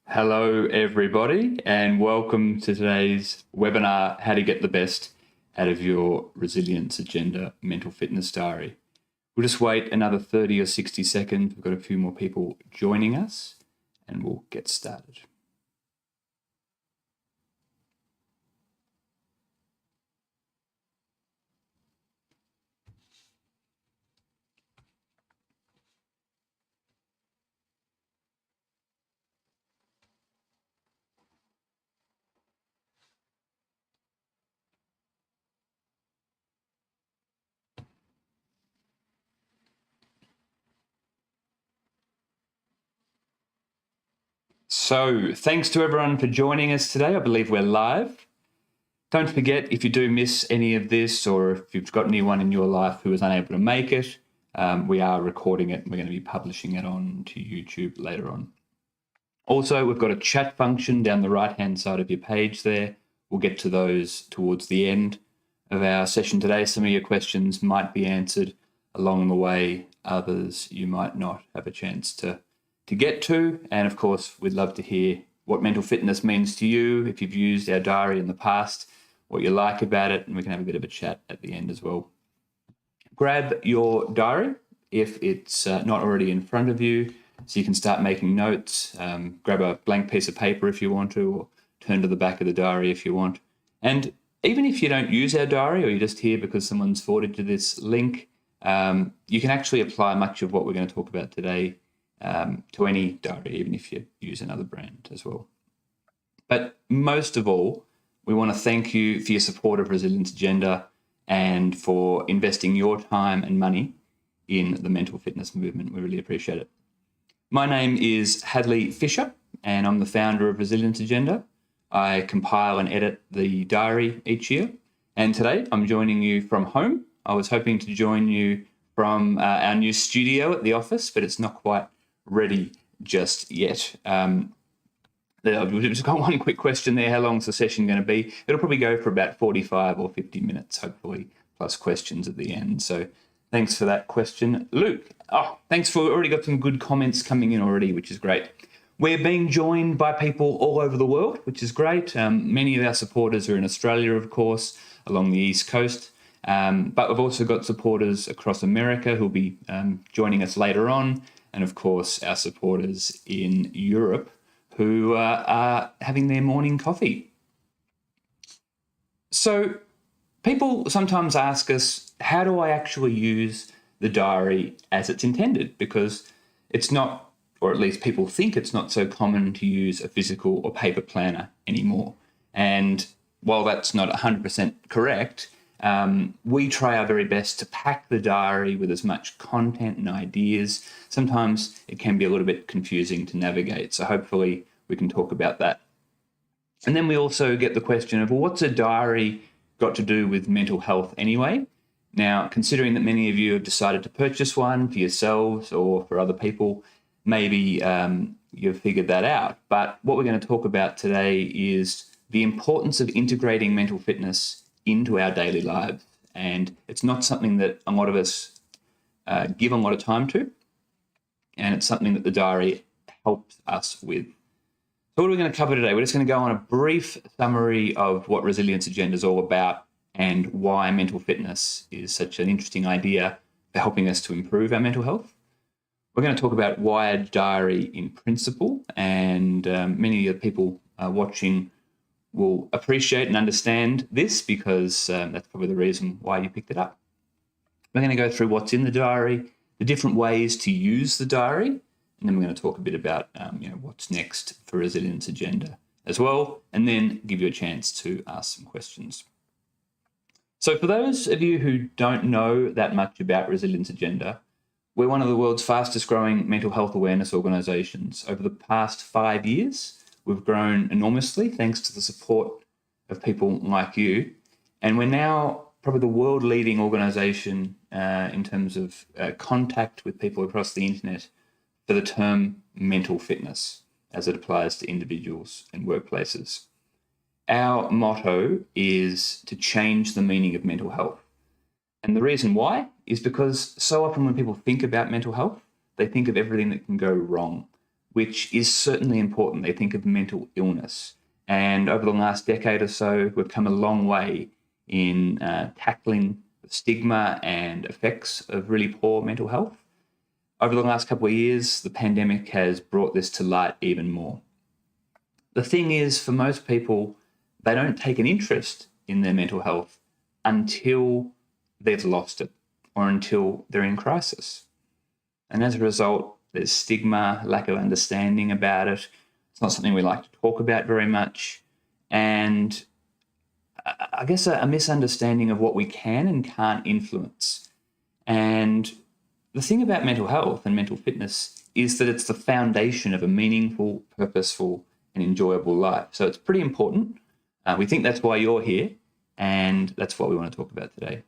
Hello, everybody, and welcome to today's webinar, How to Get the Best Out of Your Resilience Agenda Mental Fitness Diary. We'll just wait another 30 or 60 seconds. We've got a few more people joining us, and we'll get started. So, thanks to everyone for joining us today. I believe we're live. Don't forget, if you do miss any of this, or if you've got anyone in your life who was unable to make it, we are recording it and we're going to be publishing it on to YouTube later on. Also, we've got a chat function down the right-hand side of your page there. We'll get to those towards the end of our session today. Some of your questions might be answered along the way. Others you might not have a chance to get to. And of course, we'd love to hear what mental fitness means to you, if you've used our diary in the past, what you like about it, and we can have a bit of a chat at the end as well. Grab your diary if it's not already in front of you, so you can start making notes. Grab a blank piece of paper if you want to, or turn to the back of the diary if you want. And even if you don't use our diary, or you're just here because someone's forwarded to this link, you can actually apply much of what we're going to talk about today to any diary, even if you use another brand as well. But most of all, we want to thank you for your support of Resilience Agenda and for investing your time and money in the mental fitness movement. We really appreciate it. My name is Hadleigh Fischer, and I'm the founder of Resilience Agenda. I compile and edit the diary each year. And today I'm joining you from home. I was hoping to join you from our new studio at the office, but it's not quite ready just yet. We've just got one quick question there. How long's the session going to be? It'll probably go for about 45 or 50 minutes, hopefully, plus questions at the end. So thanks for that question, Luke. Thanks for already got some good comments coming in already, which is great. We're being joined by people all over the world, which is great. Many of our supporters are in Australia, of course, along the East Coast. But we've also got supporters across America who'll be joining us later on. And of course, our supporters in Europe who are having their morning coffee. So people sometimes ask us, how do I actually use the diary as it's intended? Because it's not, or at least people think it's not so common to use a physical or paper planner anymore. And while that's not 100% correct, we try our very best to pack the diary with as much content and ideas. Sometimes it can be a little bit confusing to navigate, so hopefully we can talk about that. And then we also get the question of, well, what's a diary got to do with mental health anyway? Now, considering that many of you have decided to purchase one for yourselves or for other people, maybe you've figured that out. But what we're going to talk about today is the importance of integrating mental fitness into our daily lives. And it's not something that a lot of us give a lot of time to. And it's something that the diary helps us with. So what are we going to cover today? We're just going to go on a brief summary of what Resilience Agenda is all about and why mental fitness is such an interesting idea for helping us to improve our mental health. We're going to talk about why a diary in principle, and many of the people watching will appreciate and understand this because that's probably the reason why you picked it up. We're going to go through what's in the diary, the different ways to use the diary, and then we're going to talk a bit about what's next for Resilience Agenda as well, and then give you a chance to ask some questions. So for those of you who don't know that much about Resilience Agenda, we're one of the world's fastest growing mental health awareness organisations. Over the past 5 years, we've grown enormously thanks to the support of people like you. And we're now probably the world leading organisation in terms of contact with people across the internet for the term mental fitness as it applies to individuals and workplaces. Our motto is to change the meaning of mental health. And the reason why is because so often when people think about mental health, they think of everything that can go wrong. which is certainly important. They think of mental illness. And over the last decade or so, we've come a long way in tackling the stigma and effects of really poor mental health. Over the last couple of years, the pandemic has brought this to light even more. The thing is, for most people, they don't take an interest in their mental health until they've lost it or until they're in crisis. And as a result, there's stigma, lack of understanding about it. It's not something we like to talk about very much. And I guess a misunderstanding of what we can and can't influence. And the thing about mental health and mental fitness is that it's the foundation of a meaningful, purposeful, and enjoyable life. So it's pretty important. We think that's why you're here, and that's what we want to talk about today.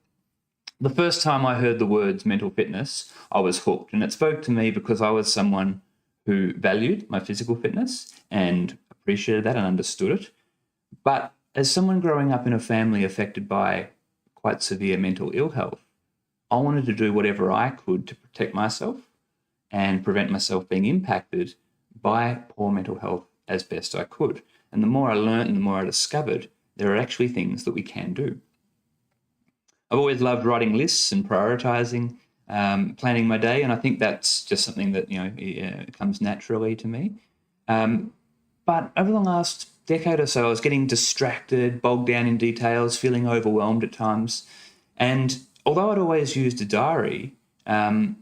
The first time I heard the words mental fitness, I was hooked, and it spoke to me because I was someone who valued my physical fitness and appreciated that and understood it. But as someone growing up in a family affected by quite severe mental ill health, I wanted to do whatever I could to protect myself and prevent myself being impacted by poor mental health as best I could. And the more I learned and the more I discovered, there are actually things that we can do. I've always loved writing lists and prioritizing, planning my day, and I think that's just something that comes naturally to me. But over the last decade or so, I was getting distracted, bogged down in details, feeling overwhelmed at times. And although I'd always used a diary, I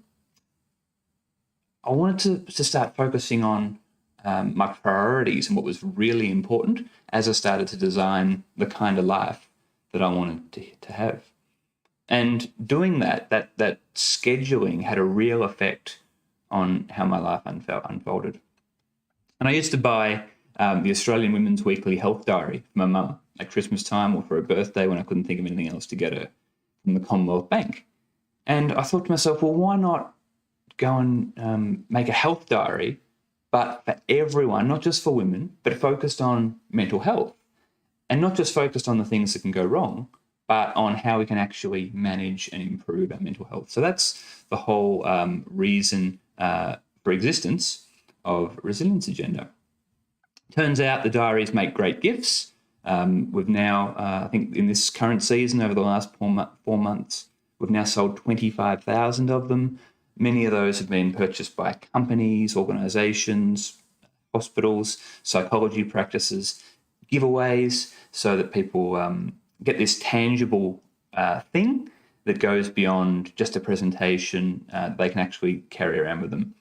wanted to start focusing on my priorities and what was really important as I started to design the kind of life that I wanted to have. And doing that scheduling had a real effect on how my life unfolded. And I used to buy the Australian Women's Weekly Health Diary for my mum at Christmas time or for her birthday when I couldn't think of anything else to get her from the Commonwealth Bank. And I thought to myself, well, why not go and make a health diary, but for everyone, not just for women, but focused on mental health, and not just focused on the things that can go wrong, but on how we can actually manage and improve our mental health. So that's the whole reason for existence of Resilience Agenda. Turns out the diaries make great gifts. We've now, I think in this current season, over the last 4 months, we've now sold 25,000 of them. Many of those have been purchased by companies, organisations, hospitals, psychology practices, giveaways, so that people get this tangible thing that goes beyond just a presentation they can actually carry around with them.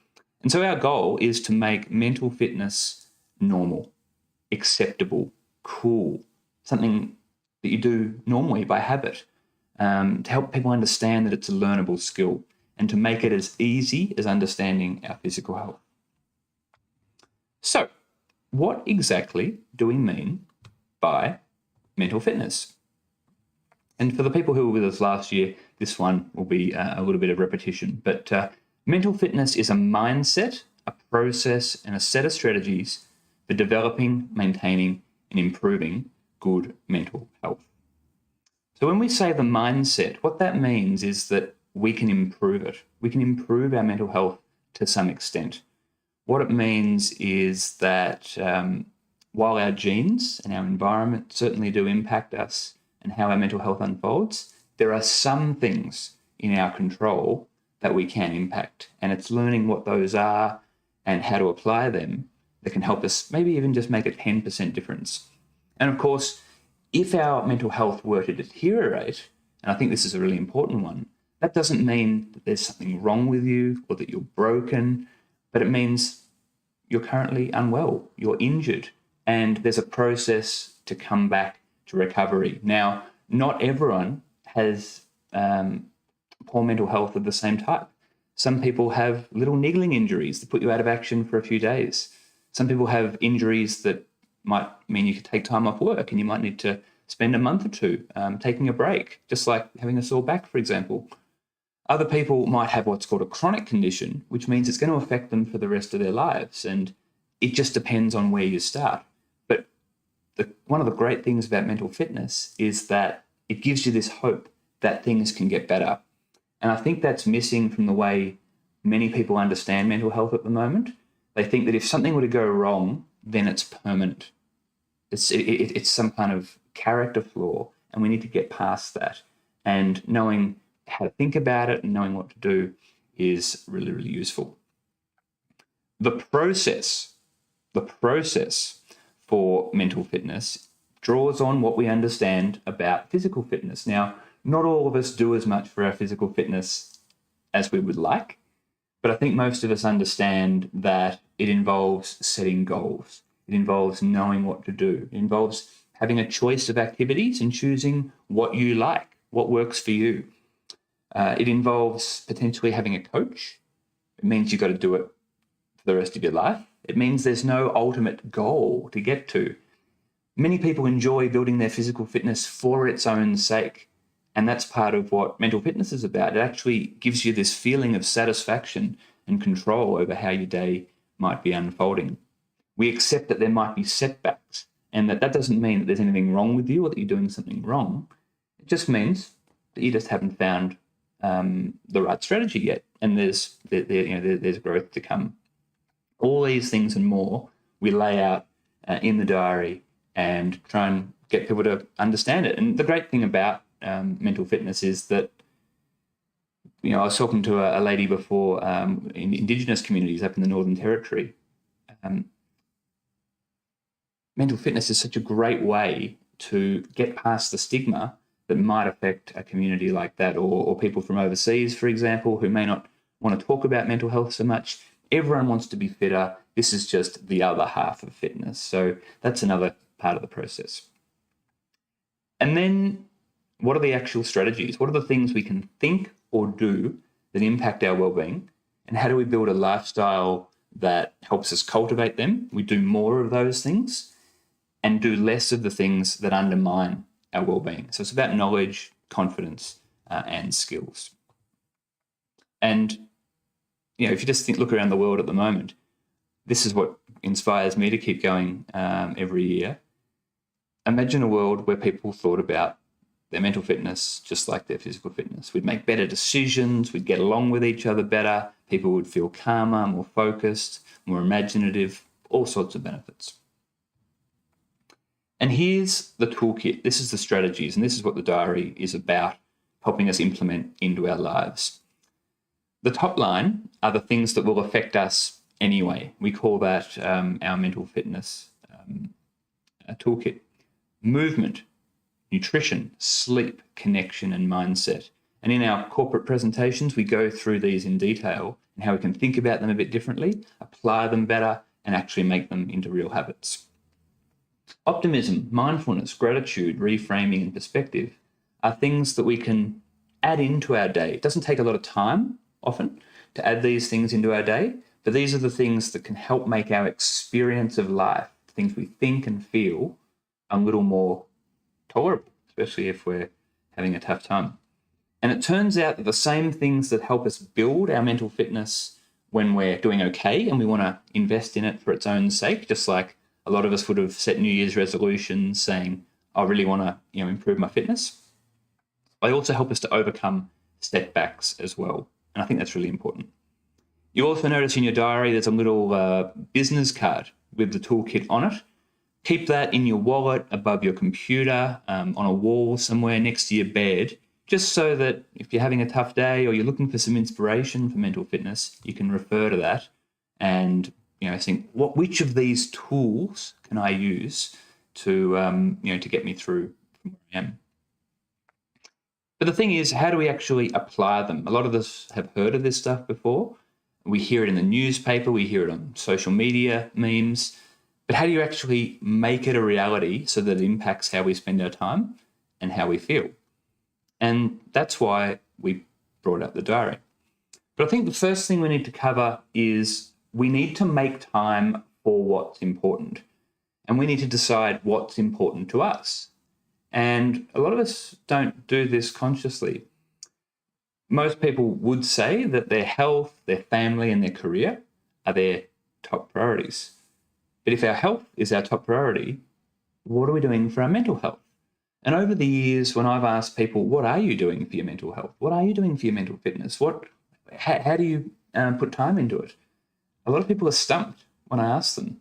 And so our goal is to make mental fitness normal, acceptable, cool, something that you do normally by habit, to help people understand that it's a learnable skill and to make it as easy as understanding our physical health. So, what exactly do we mean by mental fitness? And for the people who were with us last year, this one will be a little bit of repetition. But mental fitness is a mindset, a process, and a set of strategies for developing, maintaining, and improving good mental health. So when we say the mindset, what that means is that we can improve it. We can improve our mental health to some extent. What it means is that while our genes and our environment certainly do impact us and how our mental health unfolds, there are some things in our control that we can impact. And it's learning what those are and how to apply them that can help us maybe even just make a 10% difference. And of course, if our mental health were to deteriorate, and I think this is a really important one, that doesn't mean that there's something wrong with you or that you're broken, but it means you're currently unwell, you're injured, and there's a process to come back to recovery. Now, not everyone has poor mental health of the same type. Some people have little niggling injuries that put you out of action for a few days. Some people have injuries that might mean you could take time off work and you might need to spend a month or two taking a break, just like having a sore back, for example. Other people might have what's called a chronic condition, which means it's going to affect them for the rest of their lives. And it just depends on where you start. But one of the great things about mental fitness is that it gives you this hope that things can get better. And I think that's missing from the way many people understand mental health at the moment. They think that if something were to go wrong, then it's permanent. It's some kind of character flaw, and we need to get past that. And knowing how to think about it and knowing what to do is really, really useful. The process for mental fitness draws on what we understand about physical fitness. Now, not all of us do as much for our physical fitness as we would like, but I think most of us understand that it involves setting goals. It involves knowing what to do. It involves having a choice of activities and choosing what you like, what works for you. It involves potentially having a coach. It means you've got to do it for the rest of your life. It means there's no ultimate goal to get to. Many people enjoy building their physical fitness for its own sake. And that's part of what mental fitness is about. It actually gives you this feeling of satisfaction and control over how your day might be unfolding. We accept that there might be setbacks, and that doesn't mean that there's anything wrong with you or that you're doing something wrong. It just means that you just haven't found the right strategy yet, and there's growth to come. All these things and more we lay out in the diary and try and get people to understand it. And the great thing about mental fitness is that, I was talking to a lady before in Indigenous communities up in the Northern Territory. Mental fitness is such a great way to get past the stigma that might affect a community like that, or people from overseas, for example, who may not want to talk about mental health so much. Everyone wants to be fitter. This is just the other half of fitness. So that's another part of the process. And then what are the actual strategies? What are the things we can think or do that impact our well-being? And how do we build a lifestyle that helps us cultivate them? We do more of those things and do less of the things that undermine our well-being. So it's about knowledge, confidence, and skills. And, if you just look around the world at the moment, this is what inspires me to keep going every year. Imagine a world where people thought about their mental fitness just like their physical fitness. We'd make better decisions, we'd get along with each other better, people would feel calmer, more focused, more imaginative, all sorts of benefits. And here's the toolkit. This is the strategies, and this is what the diary is about, helping us implement into our lives. The top line are the things that will affect us anyway. We call that our mental fitness toolkit. Movement, nutrition, sleep, connection, and mindset. And in our corporate presentations, we go through these in detail and how we can think about them a bit differently, apply them better, and actually make them into real habits. Optimism, mindfulness, gratitude, reframing, and perspective are things that we can add into our day. It doesn't take a lot of time, often, to add these things into our day, but these are the things that can help make our experience of life, the things we think and feel, a little more tolerable, especially if we're having a tough time. And it turns out that the same things that help us build our mental fitness when we're doing okay and we want to invest in it for its own sake, just like a lot of us would have set New Year's resolutions saying, I really want to improve my fitness. They also help us to overcome setbacks as well. And I think that's really important. You'll also notice in your diary there's a little business card with the toolkit on it. Keep that in your wallet, above your computer, on a wall somewhere next to your bed, just so that if you're having a tough day or you're looking for some inspiration for mental fitness, you can refer to that and think, which of these tools can I use to get me through from where I am. But the thing is, how do we actually apply them? A lot of us have heard of this stuff before. We hear it in the newspaper, we hear it on social media, memes. But how do you actually make it a reality so that it impacts how we spend our time and how we feel? And that's why we brought up the diary. But I think the first thing we need to cover is we need to make time for what's important. And we need to decide what's important to us. And a lot of us don't do this consciously. Most people would say that their health, their family, and their career are their top priorities. But if our health is our top priority, what are we doing for our mental health? And over the years, when I've asked people, what are you doing for your mental health? What are you doing for your mental fitness? How do you put time into it? A lot of people are stumped when I ask them.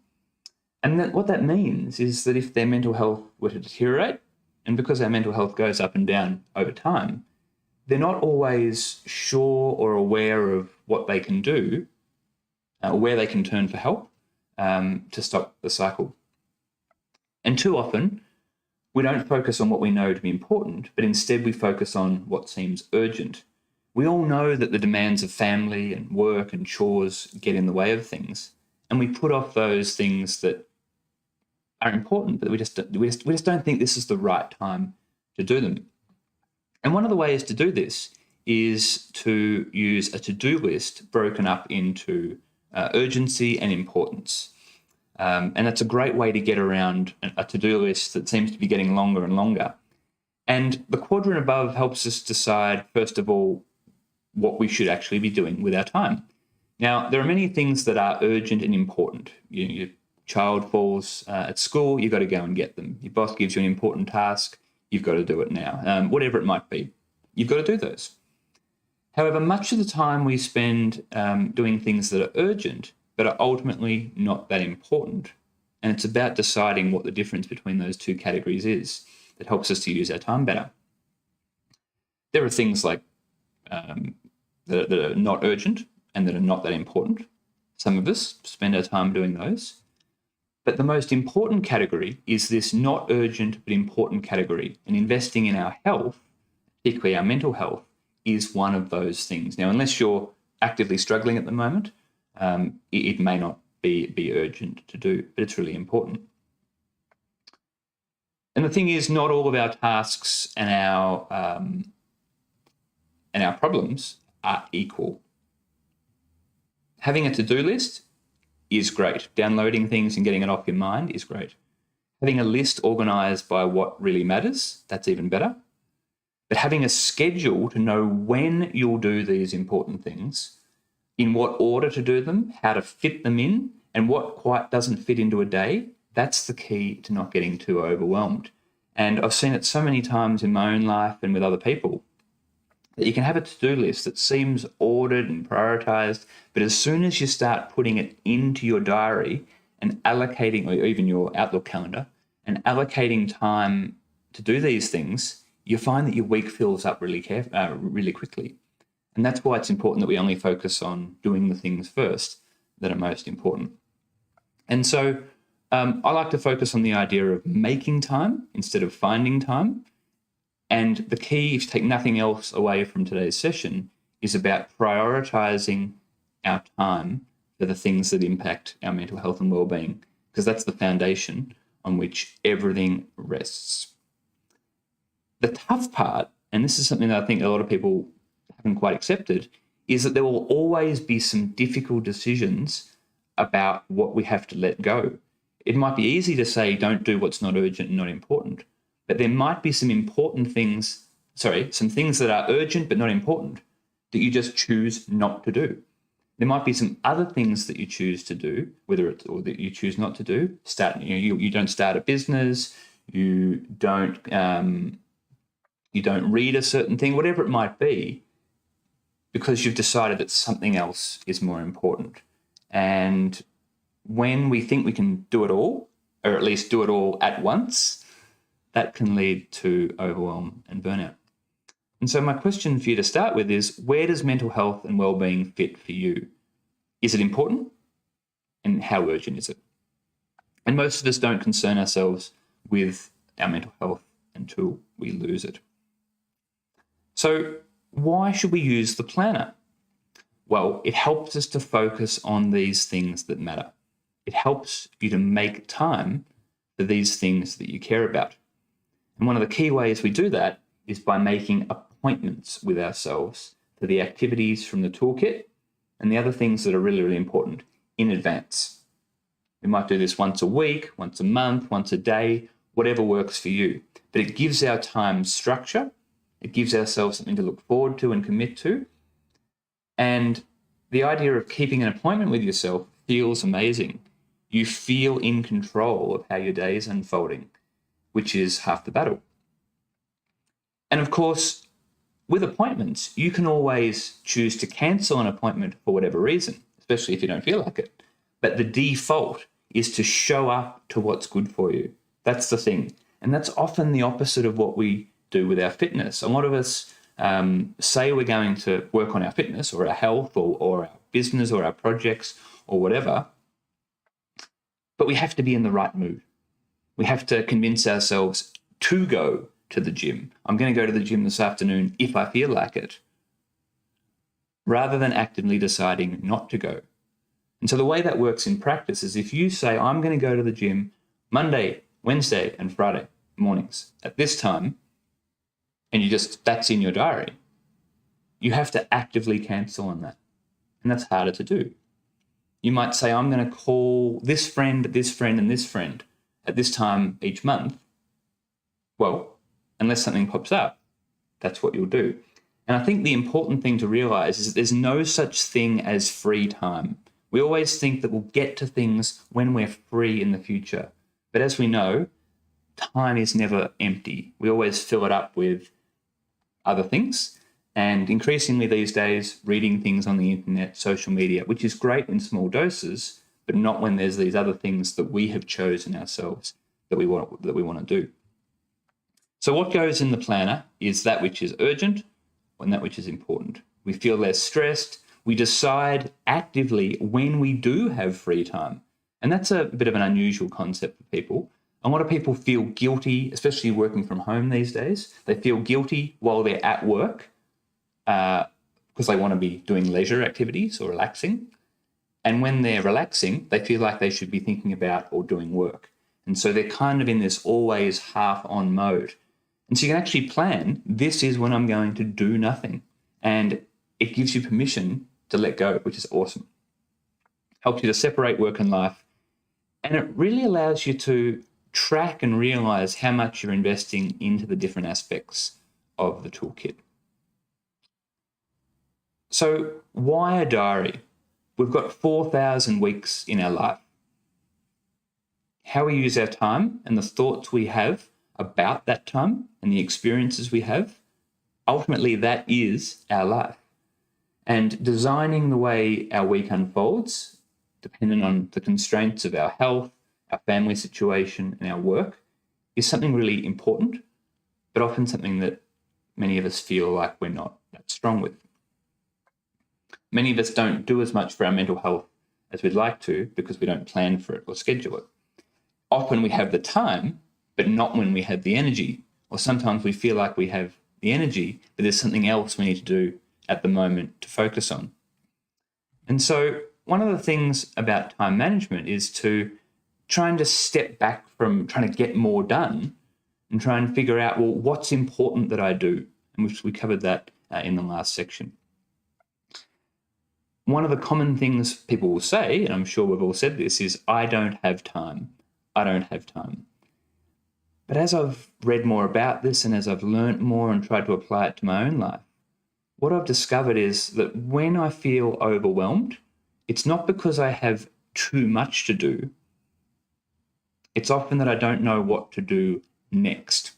And what that means is that if their mental health were to deteriorate, and because our mental health goes up and down over time, they're not always sure or aware of what they can do, where they can turn for help to stop the cycle. And too often, we don't focus on what we know to be important, but instead we focus on what seems urgent. We all know that the demands of family and work and chores get in the way of things, and we put off those things that are important, but we just don't think this is the right time to do them. And one of the ways to do this is to use a to-do list broken up into urgency and importance. And that's a great way to get around a to-do list that seems to be getting longer and longer. And the quadrant above helps us decide, first of all, what we should actually be doing with our time. Now, there are many things that are urgent and important. Your child falls at school, you've got to go and get them. Your boss gives you an important task, you've got to do it now. Whatever it might be, you've got to do those. However, much of the time we spend doing things that are urgent but are ultimately not that important. And it's about deciding what the difference between those two categories is that helps us to use our time better. There are things like that are not urgent and that are not that important. Some of us spend our time doing those. But the most important category is this not urgent but important category. And investing in our health, particularly our mental health, is one of those things. Now, unless you're actively struggling at the moment, it may not be urgent to do, but it's really important. And the thing is, not all of our tasks and our problems are equal. Having a to-do list is great. Downloading things and getting it off your mind is great. Having a list organised by what really matters, that's even better. But having a schedule to know when you'll do these important things, in what order to do them, how to fit them in, and what quite doesn't fit into a day, that's the key to not getting too overwhelmed. And I've seen it so many times in my own life and with other people that you can have a to-do list that seems ordered and prioritised, but as soon as you start putting it into your diary and allocating, or even your Outlook calendar, and allocating time to do these things, you find that your week fills up really quickly. And that's why it's important that we only focus on doing the things first that are most important. And so I like to focus on the idea of making time instead of finding time. And the key, if you take nothing else away from today's session, is about prioritising our time for the things that impact our mental health and well-being, because that's the foundation on which everything rests. The tough part, and this is something that I think a lot of people haven't quite accepted, is that there will always be some difficult decisions about what we have to let go. It might be easy to say, don't do what's not urgent and not important, but there might be some some things that are urgent but not important that you just choose not to do. There might be some other things that you choose to do, or that you choose not to do. You don't start a business, you don't read a certain thing, whatever it might be, because you've decided that something else is more important. And when we think we can do it all, or at least do it all at once, that can lead to overwhelm and burnout. And so my question for you to start with is, where does mental health and well-being fit for you? Is it important? And how urgent is it? And most of us don't concern ourselves with our mental health until we lose it. So why should we use the planner? Well, it helps us to focus on these things that matter. It helps you to make time for these things that you care about. And one of the key ways we do that is by making appointments with ourselves for the activities from the toolkit and the other things that are really, really important in advance. We might do this once a week, once a month, once a day, whatever works for you. But it gives our time structure. It gives ourselves something to look forward to and commit to. And the idea of keeping an appointment with yourself feels amazing. You feel in control of how your day is unfolding, which is half the battle. And of course, with appointments, you can always choose to cancel an appointment for whatever reason, especially if you don't feel like it. But the default is to show up to what's good for you. That's the thing. And that's often the opposite of what we do with our fitness. A lot of us say we're going to work on our fitness or our health or our business or our projects or whatever, but we have to be in the right mood. We have to convince ourselves to go to the gym. I'm going to go to the gym this afternoon if I feel like it, rather than actively deciding not to go. And so the way that works in practice is if you say, I'm going to go to the gym Monday, Wednesday, and Friday mornings at this time, and that's in your diary, you have to actively cancel on that. And that's harder to do. You might say, I'm going to call this friend, and this friend at this time each month. Well, unless something pops up, that's what you'll do. And I think the important thing to realize is that there's no such thing as free time. We always think that we'll get to things when we're free in the future. But as we know, time is never empty. We always fill it up with other things. And increasingly these days, reading things on the internet, social media, which is great in small doses, but not when there's these other things that we have chosen ourselves that we want to do. So what goes in the planner is that which is urgent and that which is important. We feel less stressed. We decide actively when we do have free time. And that's a bit of an unusual concept for people. A lot of people feel guilty, especially working from home these days. They feel guilty while they're at work because they want to be doing leisure activities or relaxing. And when they're relaxing, they feel like they should be thinking about or doing work. And so they're kind of in this always half-on mode. And so you can actually plan, this is when I'm going to do nothing. And it gives you permission to let go, which is awesome. Helps you to separate work and life. And it really allows you to track and realize how much you're investing into the different aspects of the toolkit. So why a diary? We've got 4,000 weeks in our life. How we use our time and the thoughts we have about that time and the experiences we have, ultimately that is our life. And designing the way our week unfolds, depending on the constraints of our health, our family situation, and our work, is something really important, but often something that many of us feel like we're not that strong with. Many of us don't do as much for our mental health as we'd like to because we don't plan for it or schedule it. Often we have the time, but not when we have the energy. Or sometimes we feel like we have the energy, but there's something else we need to do at the moment to focus on. And so one of the things about time management is to try and just step back from trying to get more done and try and figure out, well, what's important that I do? And we covered that in the last section. One of the common things people will say, and I'm sure we've all said this, is, I don't have time. I don't have time. But as I've read more about this and as I've learnt more and tried to apply it to my own life, what I've discovered is that when I feel overwhelmed, it's not because I have too much to do. It's often that I don't know what to do next.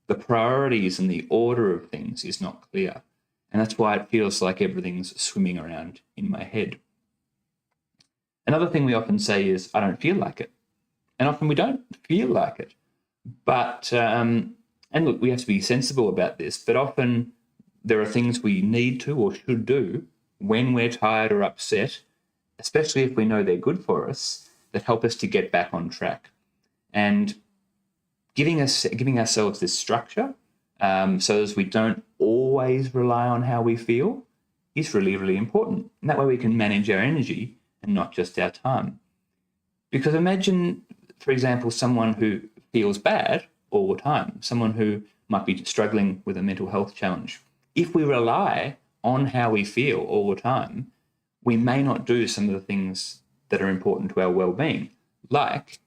The priorities and the order of things is not clear. And that's why it feels like everything's swimming around in my head. Another thing we often say is, I don't feel like it. And often we don't feel like it. But, and look, we have to be sensible about this, but often there are things we need to or should do when we're tired or upset, especially if we know they're good for us, that help us to get back on track. And giving ourselves this structure so as we don't always rely on how we feel is really, really important. And that way we can manage our energy and not just our time. Because imagine, for example, someone who feels bad all the time, someone who might be struggling with a mental health challenge. If we rely on how we feel all the time, we may not do some of the things that are important to our well-being, like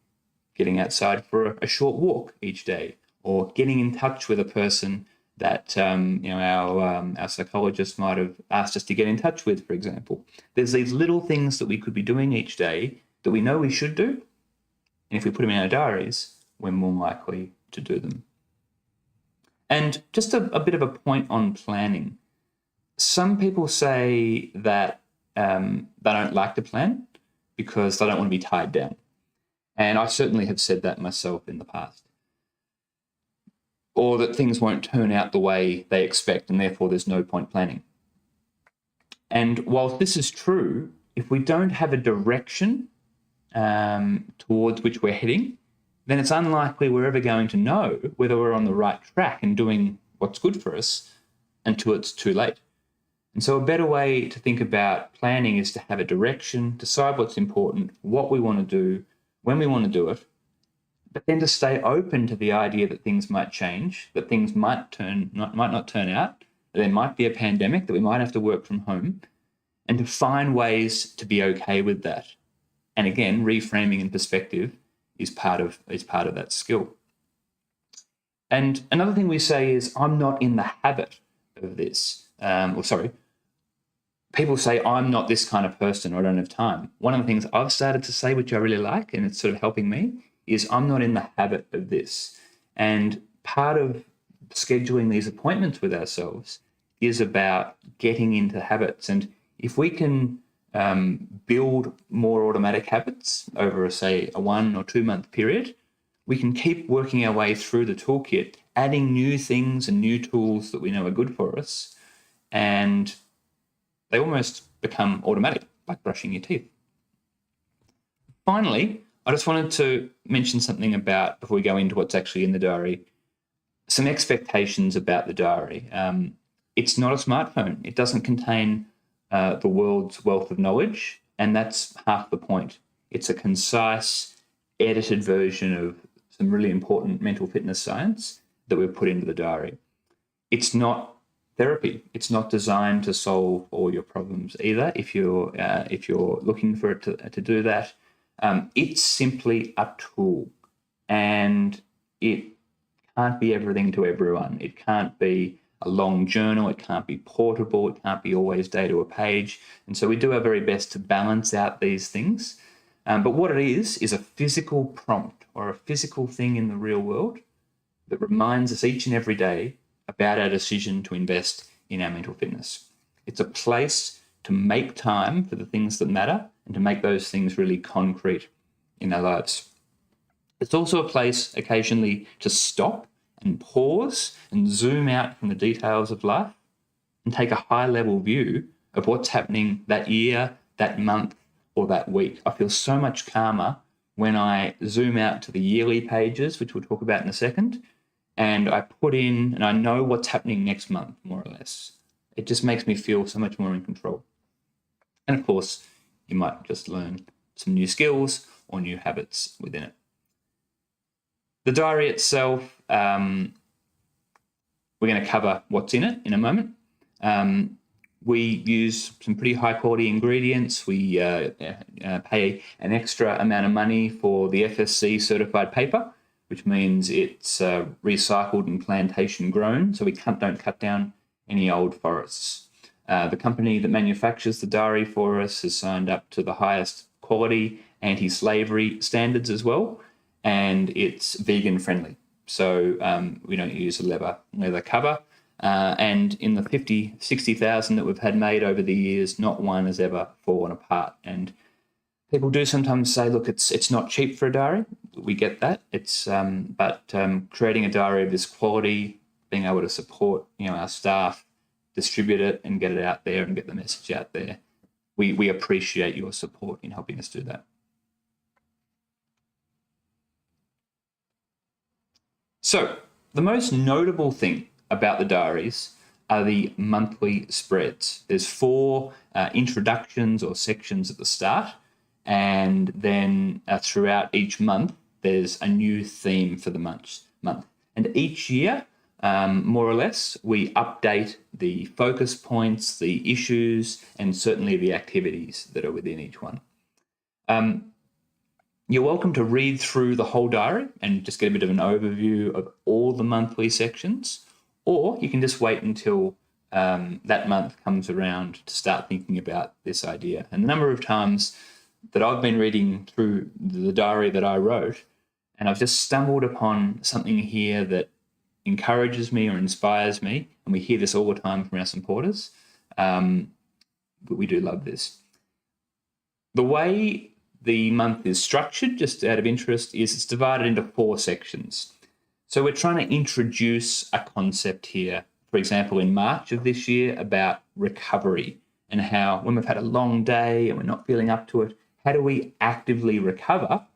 getting outside for a short walk each day, or getting in touch with a person that our psychologist might have asked us to get in touch with, for example. There's these little things that we could be doing each day that we know we should do, and if we put them in our diaries, we're more likely to do them. And just a bit of a point on planning. Some people say that they don't like to plan, because they don't want to be tied down. And I certainly have said that myself in the past. Or that things won't turn out the way they expect, and therefore there's no point planning. And whilst this is true, if we don't have a direction towards which we're heading, then it's unlikely we're ever going to know whether we're on the right track and doing what's good for us until it's too late. And so a better way to think about planning is to have a direction, decide what's important, what we want to do, when we want to do it, but then to stay open to the idea that things might change, that things might not turn out, that there might be a pandemic, that we might have to work from home, and to find ways to be okay with that. And again, reframing and perspective is part of that skill. And another thing we say is, I'm not in the habit of this. People say, I'm not this kind of person, or I don't have time. One of the things I've started to say, which I really like, and it's sort of helping me, is I'm not in the habit of this. And part of scheduling these appointments with ourselves is about getting into habits. And if we can build more automatic habits over, say, a 1 or 2 month period, we can keep working our way through the toolkit, adding new things and new tools that we know are good for us. And they almost become automatic, like brushing your teeth. Finally, I just wanted to mention something about, before we go into what's actually in the diary, some expectations about the diary. It's not a smartphone. It doesn't contain the world's wealth of knowledge, and that's half the point. It's a concise, edited version of some really important mental fitness science that we've put into the diary. It's not therapy. It's not designed to solve all your problems either. If you're looking for it to do that, it's simply a tool, and it can't be everything to everyone. It can't be a long journal. It can't be portable. It can't be always day to a page. And so we do our very best to balance out these things. But what it is a physical prompt or a physical thing in the real world that reminds us each and every day about our decision to invest in our mental fitness. It's a place to make time for the things that matter and to make those things really concrete in our lives. It's also a place occasionally to stop and pause and zoom out from the details of life and take a high-level view of what's happening that year, that month, or that week. I feel so much calmer when I zoom out to the yearly pages, which we'll talk about in a second, and I put in, and I know what's happening next month, more or less. It just makes me feel so much more in control. And of course, you might just learn some new skills or new habits within it. The diary itself, we're going to cover what's in it in a moment. We use some pretty high quality ingredients. We pay an extra amount of money for the FSC certified paper, which means it's recycled and plantation grown, so we don't cut down any old forests. The company that manufactures the diary for us has signed up to the highest quality anti-slavery standards as well, and it's vegan friendly. So we don't use a leather cover. And in the 60,000 that we've had made over the years, not one has ever fallen apart. And people do sometimes say, look, it's not cheap for a diary. We get that. But creating a diary of this quality, being able to support our staff, distribute it and get it out there and get the message out there, we appreciate your support in helping us do that. So the most notable thing about the diaries are the monthly spreads. There's 4 introductions or sections at the start, and then throughout each month, there's a new theme for the month. And each year, more or less, we update the focus points, the issues, and certainly the activities that are within each one. You're welcome to read through the whole diary and just get a bit of an overview of all the monthly sections, or you can just wait until that month comes around to start thinking about this idea. And the number of times that I've been reading through the diary that I wrote, and I've just stumbled upon something here that encourages me or inspires me, and we hear this all the time from our supporters, but we do love this. The way the month is structured, just out of interest, is it's divided into 4 sections. So we're trying to introduce a concept here, for example, in March of this year, about recovery and how when we've had a long day and we're not feeling up to it, how do we actively recover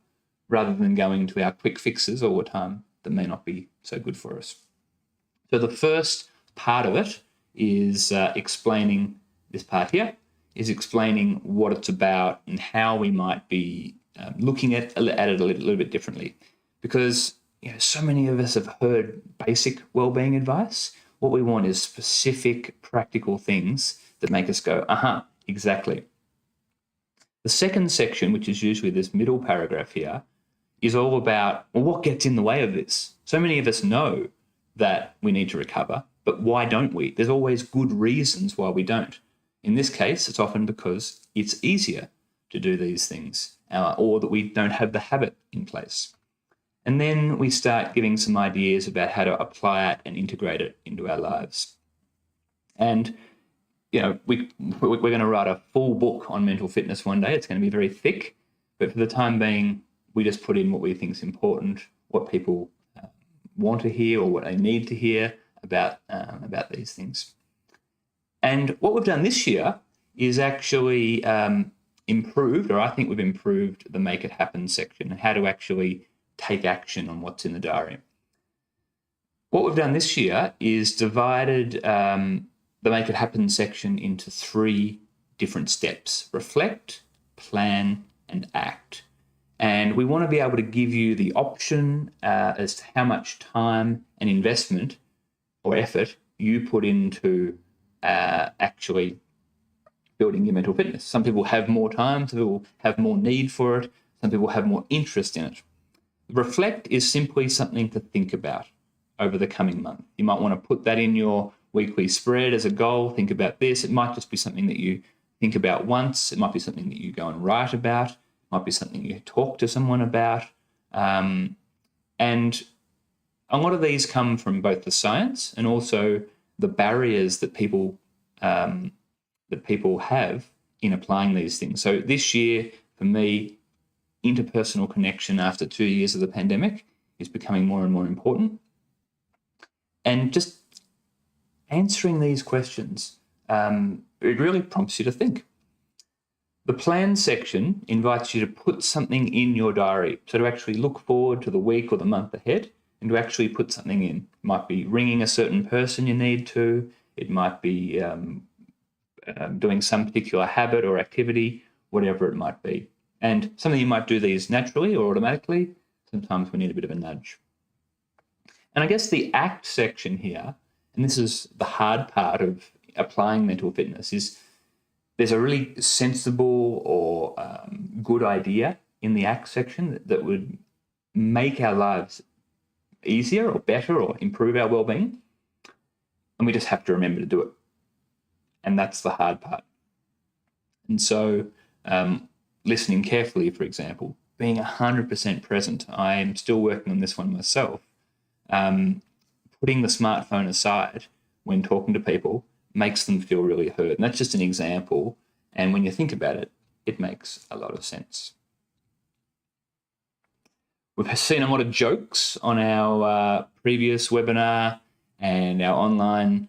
rather than going to our quick fixes all the time that may not be so good for us. So the first part of it is explaining this part here, is explaining what it's about and how we might be looking at it a little bit differently. Because so many of us have heard basic wellbeing advice. What we want is specific, practical things that make us go, exactly. The second section, which is usually this middle paragraph here, is all about, well, what gets in the way of this? So many of us know that we need to recover, but why don't we? There's always good reasons why we don't. In this case, it's often because it's easier to do these things or that we don't have the habit in place. And then we start giving some ideas about how to apply it and integrate it into our lives. And, we're going to write a full book on mental fitness one day. It's going to be very thick, but for the time being, we just put in what we think is important, what people want to hear or what they need to hear about these things. And what we've done this year is actually improved, or I think we've improved the Make It Happen section and how to actually take action on what's in the diary. What we've done this year is divided the Make It Happen section into 3 different steps: reflect, plan, and act. And we want to be able to give you the option as to how much time and investment or effort you put into actually building your mental fitness. Some people have more time, some people have more need for it, some people have more interest in it. Reflect is simply something to think about over the coming month. You might want to put that in your weekly spread as a goal. Think about this. It might just be something that you think about once. It might be something that you go and write about. It might be something you talk to someone about. And a lot of these come from both the science and also the barriers that people have in applying these things. So this year, for me, interpersonal connection after 2 years of the pandemic is becoming more and more important. And just answering these questions, it really prompts you to think. The plan section invites you to put something in your diary, so to actually look forward to the week or the month ahead and to actually put something in. It might be ringing a certain person you need to. It might be doing some particular habit or activity, whatever it might be. And something you might do these naturally or automatically. Sometimes we need a bit of a nudge. And I guess the act section here, and this is the hard part of applying mental fitness, is there's a really sensible or good idea in the act section that would make our lives easier or better or improve our well-being. And we just have to remember to do it. And that's the hard part. And so listening carefully, for example, being 100% present. I am still working on this one myself. Putting the smartphone aside when talking to people makes them feel really heard. And that's just an example. And when you think about it, it makes a lot of sense. We've seen a lot of jokes on our previous webinar and our online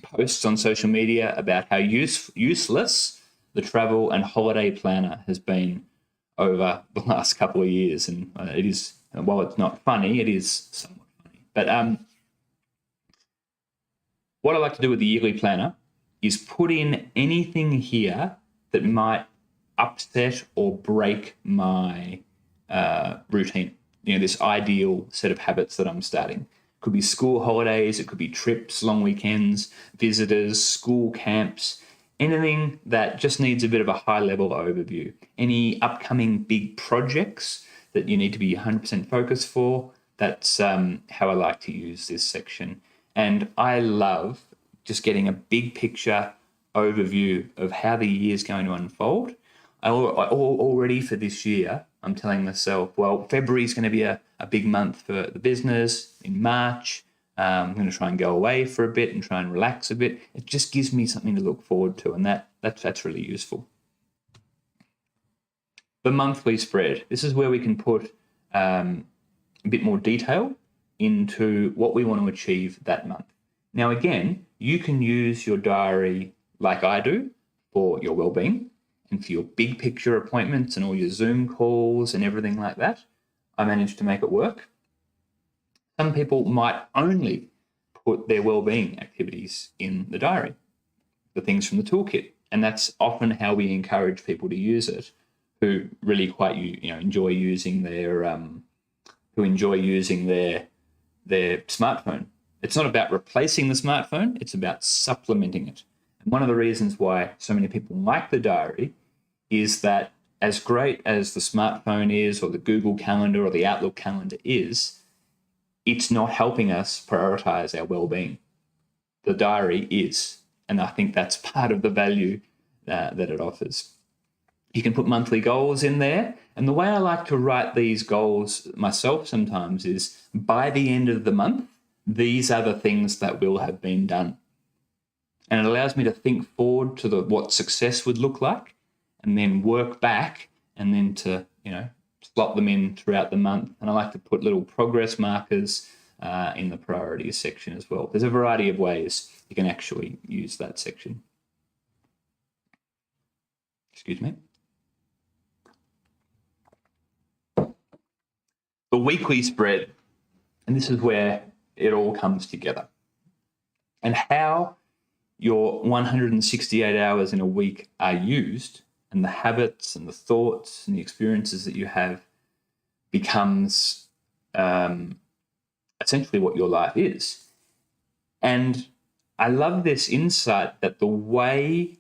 posts on social media about how useless the travel and holiday planner has been over the last couple of years. And it is, while it's not funny, it is somewhat funny. But what I like to do with the yearly planner is put in anything here that might upset or break my routine. This ideal set of habits that I'm starting. It could be school holidays, it could be trips, long weekends, visitors, school camps, anything that just needs a bit of a high-level overview. Any upcoming big projects that you need to be 100% focused for, that's how I like to use this section. And I love just getting a big picture overview of how the year is going to unfold. Already for this year, I'm telling myself, well, February is going to be a big month for the business. In March, I'm going to try and go away for a bit and try and relax a bit. It just gives me something to look forward to, and that's really useful. the monthly spread. This is where we can put a bit more detail into what we want to achieve that month. Now, again, you can use your diary like I do for your wellbeing and for your big picture appointments and all your Zoom calls and everything like that. I managed to make it work. Some people might only put their wellbeing activities in the diary, the things from the toolkit. And that's often how we encourage people to use it, who really quite enjoy using their their smartphone. It's not about replacing the smartphone, it's about supplementing it. And one of the reasons why so many people like the diary is that as great as the smartphone is, or the Google Calendar or the Outlook calendar is, it's not helping us prioritize our well-being. The diary is, and I think that's part of the value that it offers. You can put monthly goals in there, and the way I like to write these goals myself sometimes is, by the end of the month, these are the things that will have been done. And it allows me to think forward to what success would look like, and then work back, and then to slot them in throughout the month. And I like to put little progress markers in the priorities section as well. There's a variety of ways you can actually use that section. Excuse me. The weekly spread, and this is where it all comes together, and how your 168 hours in a week are used, and the habits and the thoughts and the experiences that you have becomes essentially what your life is. And I love this insight that the way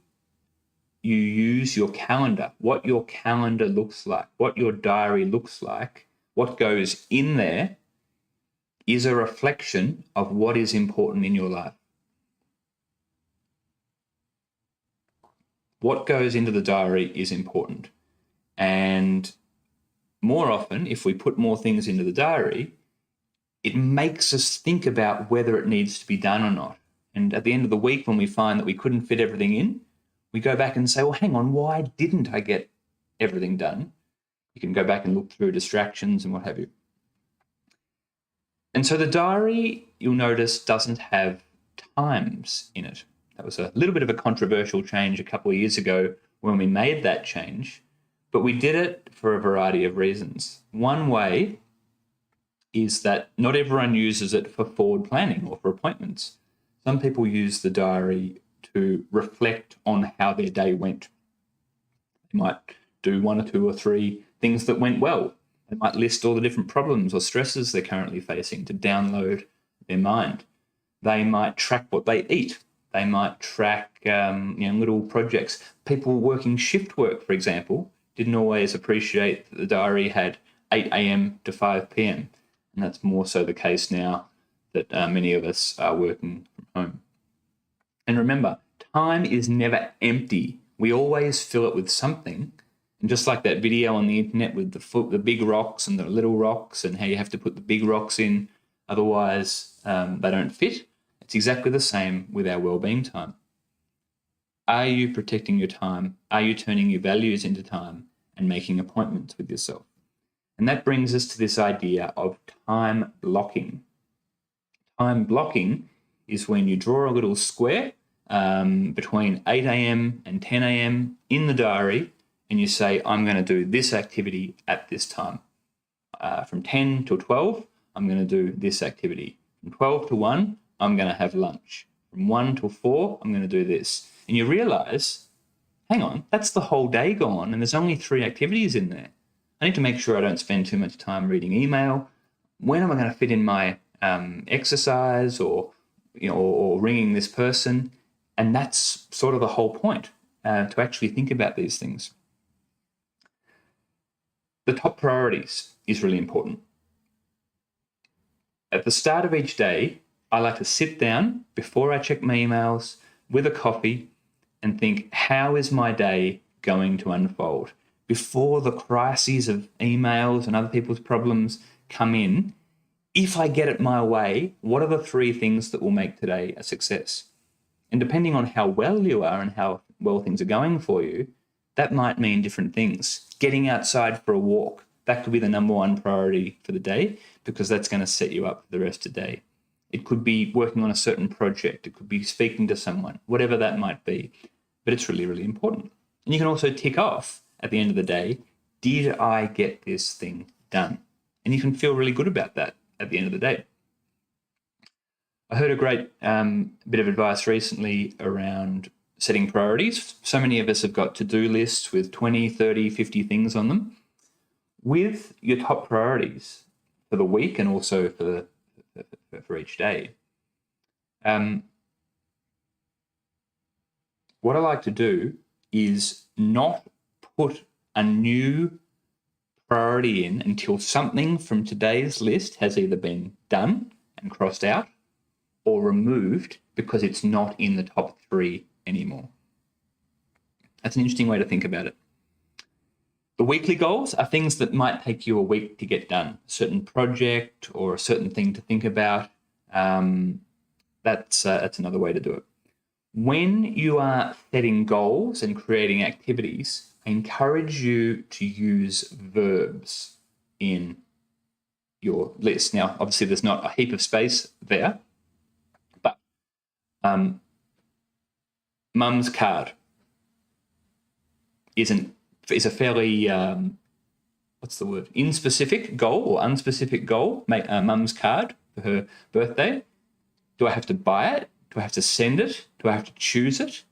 you use your calendar, what your calendar looks like, what your diary looks like, what goes in there, is a reflection of what is important in your life. What goes into the diary is important. And more often, if we put more things into the diary, it makes us think about whether it needs to be done or not. And at the end of the week, when we find that we couldn't fit everything in, we go back and say, well, hang on, why didn't I get everything done? You can go back and look through distractions and what have you. And so the diary, you'll notice, doesn't have times in it. That was a little bit of a controversial change a couple of years ago when we made that change, but we did it for a variety of reasons. One way is that not everyone uses it for forward planning or for appointments. Some people use the diary to reflect on how their day went. They might do 1 or 2 or 3 things that went well. They might list all the different problems or stresses they're currently facing to download their mind. They might track what they eat. They might track little projects. People working shift work, for example, didn't always appreciate that the diary had 8 a.m. to 5 p.m. And that's more so the case now that many of us are working from home. And remember, time is never empty. We always fill it with something. And just like that video on the internet with the big rocks and the little rocks, and how you have to put the big rocks in, otherwise they don't fit, it's exactly the same with our wellbeing time. Are you protecting your time? Are you turning your values into time and making appointments with yourself? And that brings us to this idea of time blocking. Time blocking is when you draw a little square between 8 a.m. and 10 a.m. in the diary, and you say, I'm going to do this activity at this time. From 10 till 12, I'm going to do this activity. From 12 to 1, I'm going to have lunch. From 1 till 4, I'm going to do this. And you realise, hang on, that's the whole day gone, and there's only 3 activities in there. I need to make sure I don't spend too much time reading email. When am I going to fit in my exercise or ringing this person? And that's sort of the whole point, to actually think about these things. The top priorities is really important. At the start of each day, I like to sit down before I check my emails with a coffee and think, how is my day going to unfold? Before the crises of emails and other people's problems come in, if I get it my way, what are the 3 things that will make today a success? And depending on how well you are and how well things are going for you, that might mean different things. Getting outside for a walk, that could be the number one priority for the day, because that's going to set you up for the rest of the day. It could be working on a certain project. It could be speaking to someone, whatever that might be. But it's really, really important. And you can also tick off at the end of the day, did I get this thing done? And you can feel really good about that at the end of the day. I heard a great bit of advice recently around setting priorities. So many of us have got to-do lists with 20, 30, 50 things on them. With your top priorities for the week and also for each day, what I like to do is not put a new priority in until something from today's list has either been done and crossed out or removed because it's not in the top 3 anymore. That's an interesting way to think about it. The weekly goals are things that might take you a week to get done, a certain project or a certain thing to think about. That's another way to do it. When you are setting goals and creating activities, I encourage you to use verbs in your list. Now, obviously, there's not a heap of space there, but mum's card is a fairly, inspecific goal or unspecific goal. Mum's card for her birthday. Do I have to buy it? Do I have to send it? Do I have to choose it?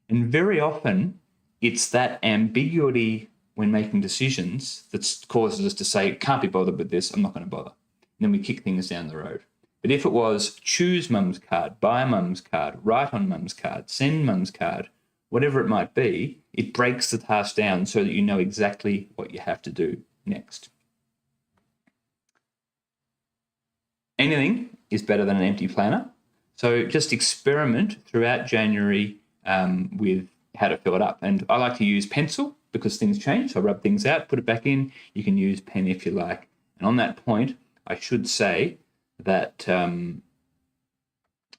And very often, it's that ambiguity when making decisions that causes us to say, can't be bothered with this, I'm not going to bother. And then we kick things down the road. But if it was choose mum's card, buy mum's card, write on mum's card, send mum's card, whatever it might be, it breaks the task down so that you know exactly what you have to do next. Anything is better than an empty planner. So just experiment throughout January with how to fill it up. And I like to use pencil because things change. So I rub things out, put it back in. You can use pen if you like. And on that point, I should say that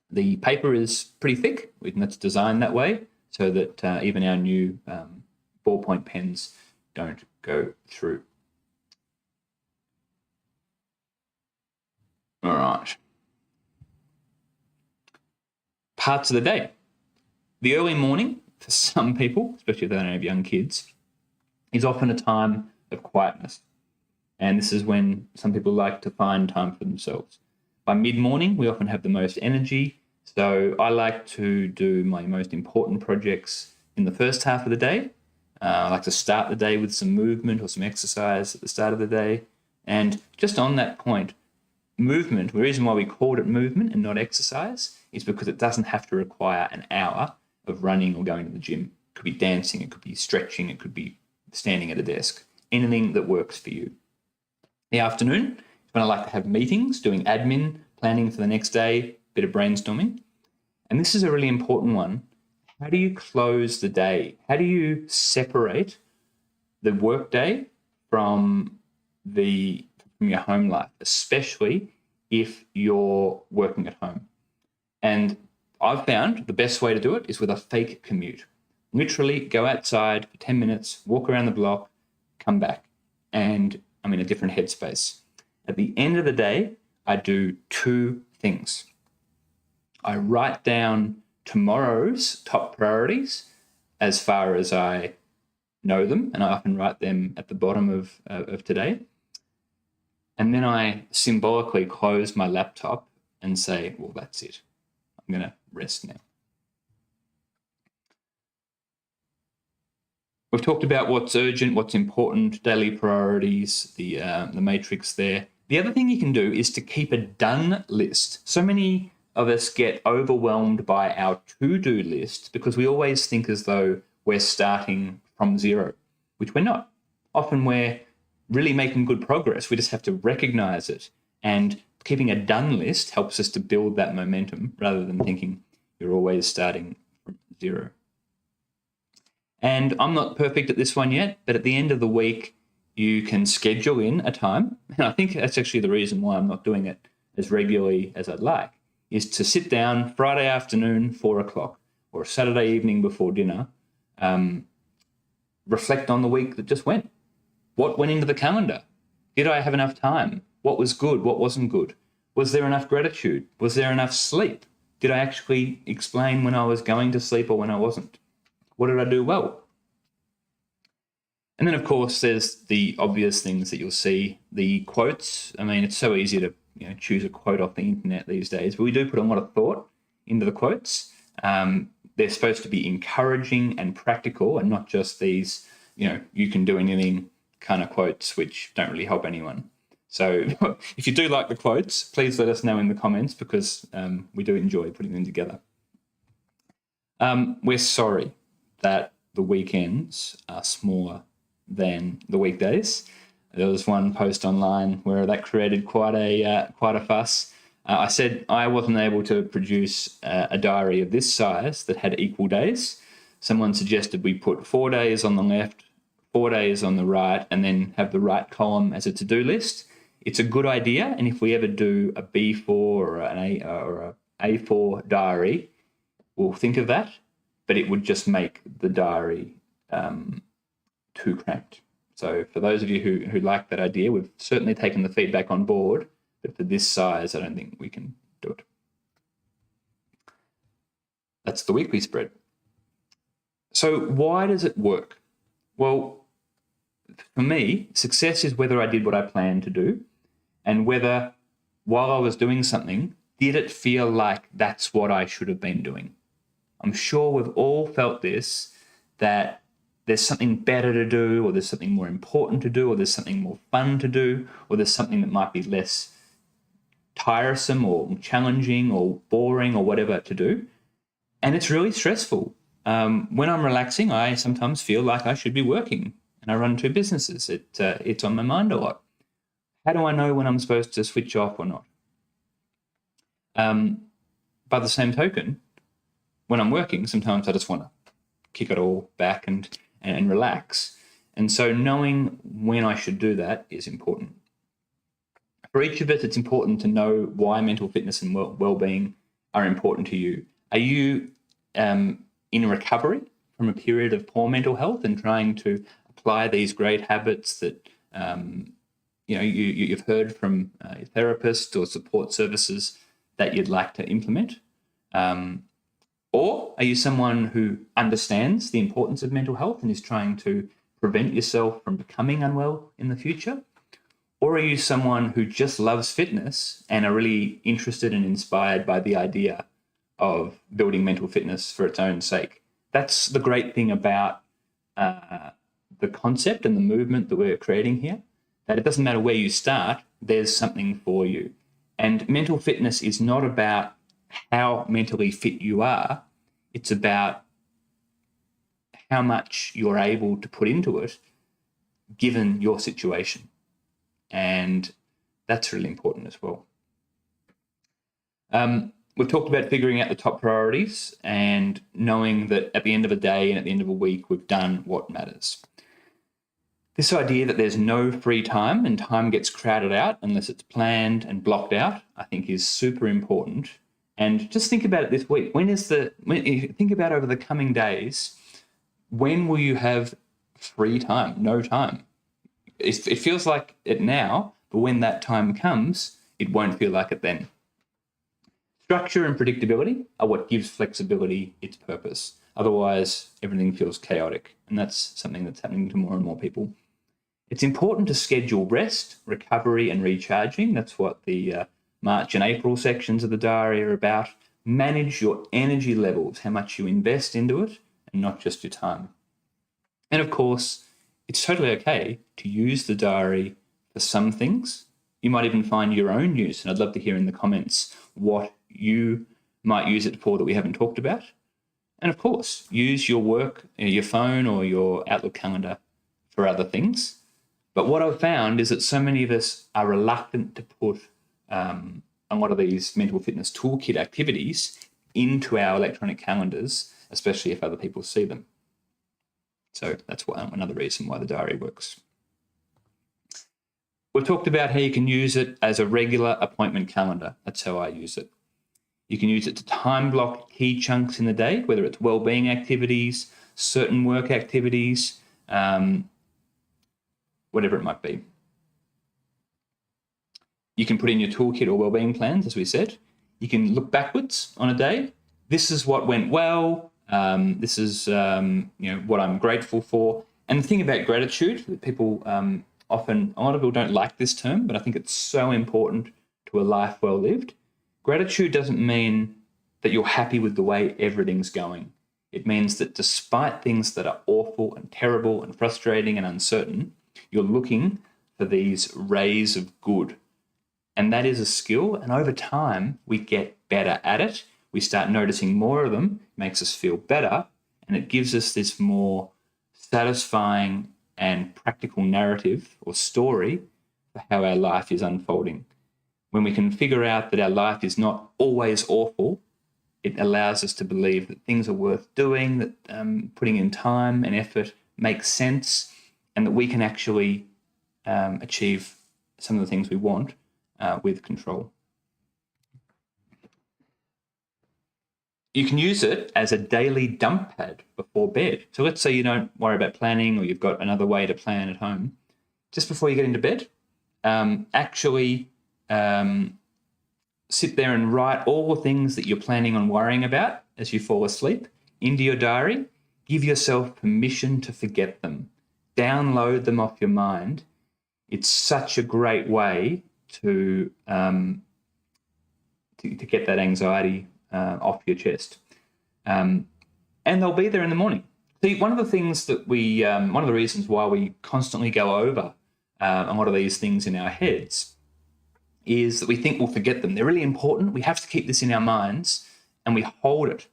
the paper is pretty thick, and that's designed that way so that even our new ballpoint pens don't go through. All right. Parts of the day. The early morning, for some people, especially if they don't have young kids, is often a time of quietness. And this is when some people like to find time for themselves. By mid-morning, we often have the most energy. So I like to do my most important projects in the first half of the day. I like to start the day with some movement or some exercise at the start of the day. And just on that point, movement, the reason why we called it movement and not exercise is because it doesn't have to require an hour of running or going to the gym. It could be dancing, it could be stretching, it could be standing at a desk, anything that works for you. The afternoon is when I like to have meetings, doing admin, planning for the next day, bit of brainstorming. And this is a really important one. How do you close the day? How do you separate the work day from your home life, especially if you're working at home? And I've found the best way to do it is with a fake commute. Literally go outside for 10 minutes, walk around the block, come back, and I'm in a different headspace. At the end of the day, I do 2 things. I write down tomorrow's top priorities as far as I know them, and I often write them at the bottom of today. And then I symbolically close my laptop and say, well, that's it. I'm going to rest now. We've talked about what's urgent, what's important, daily priorities, the matrix there. The other thing you can do is to keep a done list. So many of us get overwhelmed by our to-do list because we always think as though we're starting from zero, which we're not. Often we're really making good progress. We just have to recognize it. And keeping a done list helps us to build that momentum rather than thinking you're always starting from zero. And I'm not perfect at this one yet, but at the end of the week, you can schedule in a time. And I think that's actually the reason why I'm not doing it as regularly as I'd like, is to sit down Friday afternoon, 4 o'clock, or Saturday evening before dinner, reflect on the week that just went. What went into the calendar? Did I have enough time? What was good? What wasn't good? Was there enough gratitude? Was there enough sleep? Did I actually explain when I was going to sleep or when I wasn't? What did I do well? And then, of course, there's the obvious things that you'll see, the quotes. I mean, it's so easy to choose a quote off the internet these days, but we do put a lot of thought into the quotes. They're supposed to be encouraging and practical, and not just these, you can do anything kind of quotes, which don't really help anyone. So if you do like the quotes, please let us know in the comments, because we do enjoy putting them together. We're sorry that the weekends are smaller than the weekdays. There was one post online where that created quite a fuss. I said I wasn't able to produce a diary of this size that had equal days. Someone suggested we put 4 days on the left, 4 days on the right, and then have the right column as a to-do list. It's a good idea, and if we ever do a B4 or a A4 diary, we'll think of that, but it would just make the diary too cramped. So for those of you who like that idea, we've certainly taken the feedback on board, but for this size, I don't think we can do it. That's the weekly spread. So why does it work? Well, for me, success is whether I did what I planned to do, and whether while I was doing something, did it feel like that's what I should have been doing? I'm sure we've all felt this, that there's something better to do, or there's something more important to do, or there's something more fun to do, or there's something that might be less tiresome or challenging or boring or whatever to do. And it's really stressful. When I'm relaxing, I sometimes feel like I should be working, and I run 2 businesses. It's on my mind a lot. How do I know when I'm supposed to switch off or not? By the same token, when I'm working, sometimes I just want to kick it all back and relax. And so knowing when I should do that is important. For each of us, it's important to know why mental fitness and well-being are important to you. Are you in recovery from a period of poor mental health and trying to apply these great habits that you've heard from your therapist or support services that you'd like to implement? Or are you someone who understands the importance of mental health and is trying to prevent yourself from becoming unwell in the future? Or are you someone who just loves fitness and are really interested and inspired by the idea of building mental fitness for its own sake? That's the great thing about the concept and the movement that we're creating here, that it doesn't matter where you start, there's something for you. And mental fitness is not about how mentally fit you are, it's about how much you're able to put into it given your situation. And that's really important as well. We've talked about figuring out the top priorities and knowing that at the end of a day and at the end of a week, we've done what matters. This idea that there's no free time and time gets crowded out unless it's planned and blocked out, I think is super important. And just think about it this week. When you think about over the coming days, when will you have free time, no time? It feels like it now, but when that time comes, it won't feel like it then. Structure and predictability are what gives flexibility its purpose. Otherwise, everything feels chaotic, and that's something that's happening to more and more people. It's important to schedule rest, recovery, and recharging. That's what the March and April sections of the diary are about. Manage your energy levels, how much you invest into it, and not just your time. And of course, it's totally okay to use the diary for some things. You might even find your own use, and I'd love to hear in the comments what you might use it for that we haven't talked about. And of course, use your work, your phone or your Outlook calendar for other things. But what I've found is that so many of us are reluctant to put a lot of these mental fitness toolkit activities into our electronic calendars, especially if other people see them. So that's another reason why the diary works. We've talked about how you can use it as a regular appointment calendar. That's how I use it. You can use it to time block key chunks in the day, whether it's wellbeing activities, certain work activities, whatever it might be. You can put in your toolkit or wellbeing plans, as we said. You can look backwards on a day. This is what went well. This is what I'm grateful for. And the thing about gratitude that people often, a lot of people don't like this term, but I think it's so important to a life well lived. Gratitude doesn't mean that you're happy with the way everything's going. It means that despite things that are awful and terrible and frustrating and uncertain, you're looking for these rays of good. And that is a skill. And over time, we get better at it. We start noticing more of them, it makes us feel better, and it gives us this more satisfying and practical narrative or story for how our life is unfolding. When we can figure out that our life is not always awful, it allows us to believe that things are worth doing, that putting in time and effort makes sense, and that we can actually achieve some of the things we want with control. You can use it as a daily dump pad before bed. So let's say you don't worry about planning, or you've got another way to plan at home. Just before you get into bed, actually sit there and write all the things that you're planning on worrying about as you fall asleep into your diary. Give yourself permission to forget them. Download them off your mind. It's such a great way to get that anxiety off your chest. And they'll be there in the morning. See, one of the things that one of the reasons why we constantly go over a lot of these things in our heads is that we think we'll forget them. They're really important. We have to keep this in our minds, and we hold it.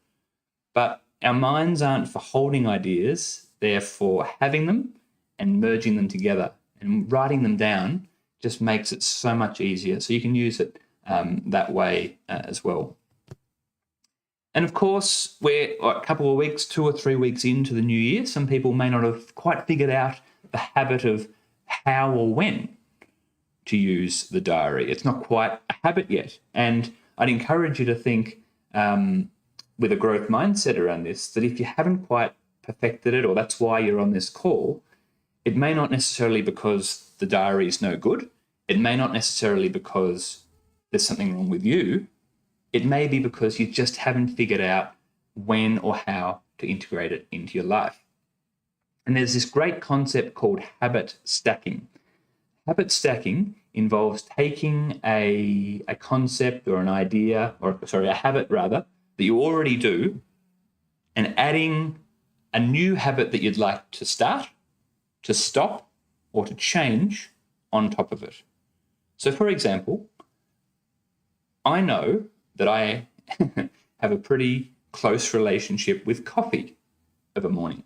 But our minds aren't for holding ideas. They're for having them and merging them together. And writing them down just makes it so much easier. So you can use it that way as well. And of course, we're a couple of weeks, 2 or 3 weeks into the new year. Some people may not have quite figured out the habit of how or when to use the diary. It's not quite a habit yet. And I'd encourage you to think with a growth mindset around this, that if you haven't quite perfected it, or that's why you're on this call, it may not necessarily because the diary is no good. It may not necessarily because there's something wrong with you. It may be because you just haven't figured out when or how to integrate it into your life. And there's this great concept called habit stacking. Habit stacking involves taking a concept or an idea, a habit rather, that you already do, and adding a new habit that you'd like to start, to stop, or to change on top of it. So for example, I know that I have a pretty close relationship with coffee of a morning.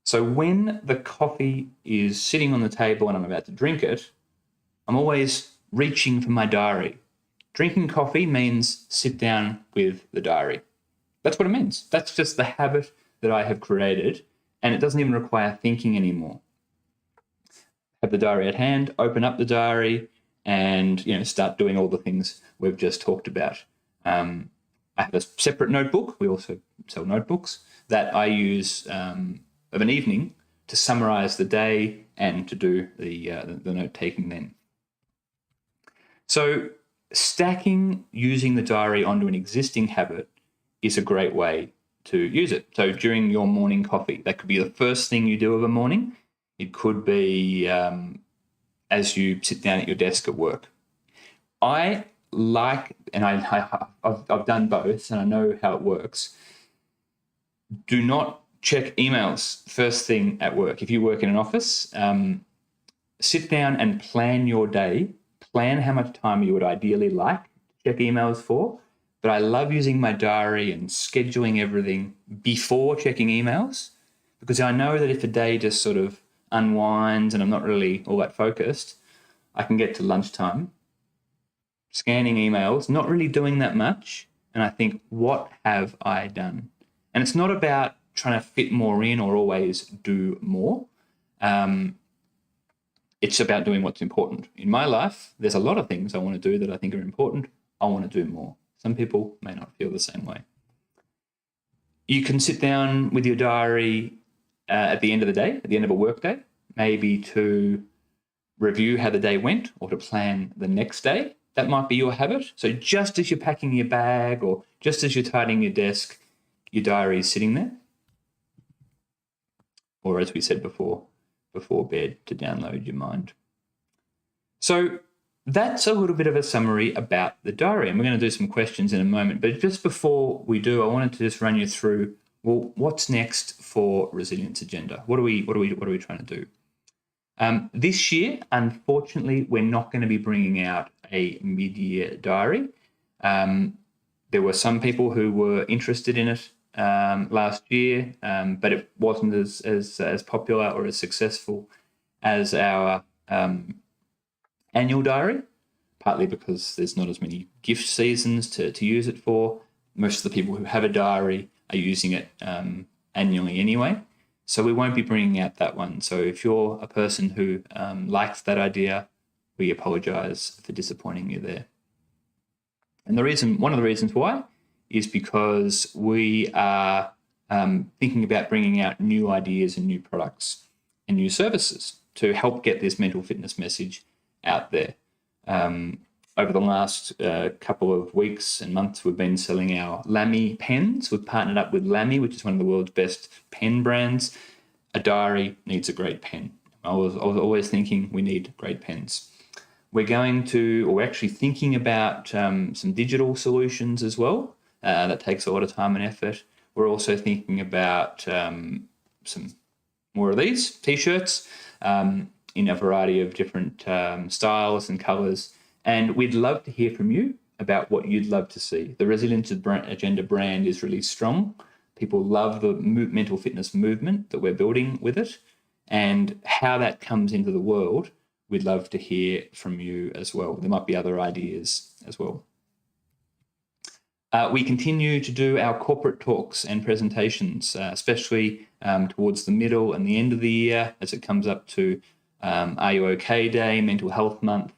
So when the coffee is sitting on the table and I'm about to drink it, I'm always reaching for my diary. Drinking coffee means sit down with the diary. That's what it means. That's just the habit that I have created, and it doesn't even require thinking anymore. Have the diary at hand, open up the diary, and start doing all the things we've just talked about. I have a separate notebook. We also sell notebooks that I use of an evening to summarize the day and to do the note taking then. So stacking using the diary onto an existing habit is a great way to use it. So during your morning coffee, that could be the first thing you do of a morning. It could be as you sit down at your desk at work. I like, and I've done both, and I know how it works. Do not check emails first thing at work. If you work in an office, sit down and plan your day. Plan how much time you would ideally like to check emails for. But I love using my diary and scheduling everything before checking emails, because I know that if a day just sort of unwinds and I'm not really all that focused, I can get to lunchtime, scanning emails, not really doing that much, and I think, what have I done? And it's not about trying to fit more in or always do more. It's about doing what's important. In my life, there's a lot of things I want to do that I think are important. I want to do more. Some people may not feel the same way. You can sit down with your diary at the end of the day, at the end of a work day, maybe to review how the day went or to plan the next day. That might be your habit. So just as you're packing your bag or just as you're tidying your desk, your diary is sitting there. Or as we said before bed, to download your mind. So that's a little bit of a summary about the diary. And we're going to do some questions in a moment. But just before we do, I wanted to just run you through, well, what's next for Resilience Agenda? What are we trying to do? This year, unfortunately, we're not going to be bringing out a mid-year diary. There were some people who were interested in it last year, but it wasn't as popular or as successful as our annual diary, partly because there's not as many gift seasons to use it for. Most of the people who have a diary are using it annually anyway. So we won't be bringing out that one. So if you're a person who likes that idea, we apologise for disappointing you there. And one of the reasons why is because we are thinking about bringing out new ideas and new products and new services to help get this mental fitness message out there. Over the last couple of weeks and months, we've been selling our Lamy pens. We've partnered up with Lamy, which is one of the world's best pen brands. A diary needs a great pen. I was always thinking we need great pens. We're actually thinking about some digital solutions as well. That takes a lot of time and effort. We're also thinking about some more of these T-shirts in a variety of different styles and colours. And we'd love to hear from you about what you'd love to see. The Resilience Agenda brand is really strong. People love the mental fitness movement that we're building with it, and how that comes into the world. We'd love to hear from you as well. There might be other ideas as well. We continue to do our corporate talks and presentations, especially towards the middle and the end of the year as it comes up to Are You OK Day, Mental Health Month.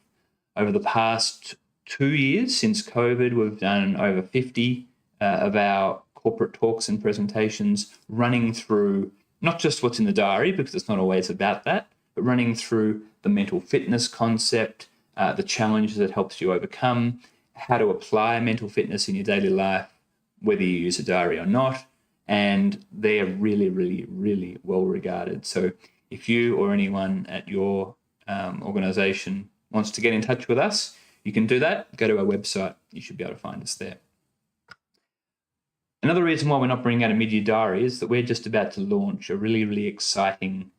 Over the past 2 years since COVID, we've done over 50 of our corporate talks and presentations, running through not just what's in the diary, because it's not always about that, but running through the mental fitness concept, the challenges it helps you overcome, how to apply mental fitness in your daily life, whether you use a diary or not. And they are really, really, really well regarded. So if you or anyone at your organisation wants to get in touch with us, you can do that. Go to our website. You should be able to find us there. Another reason why we're not bringing out a mid-year diary is that we're just about to launch a really, really exciting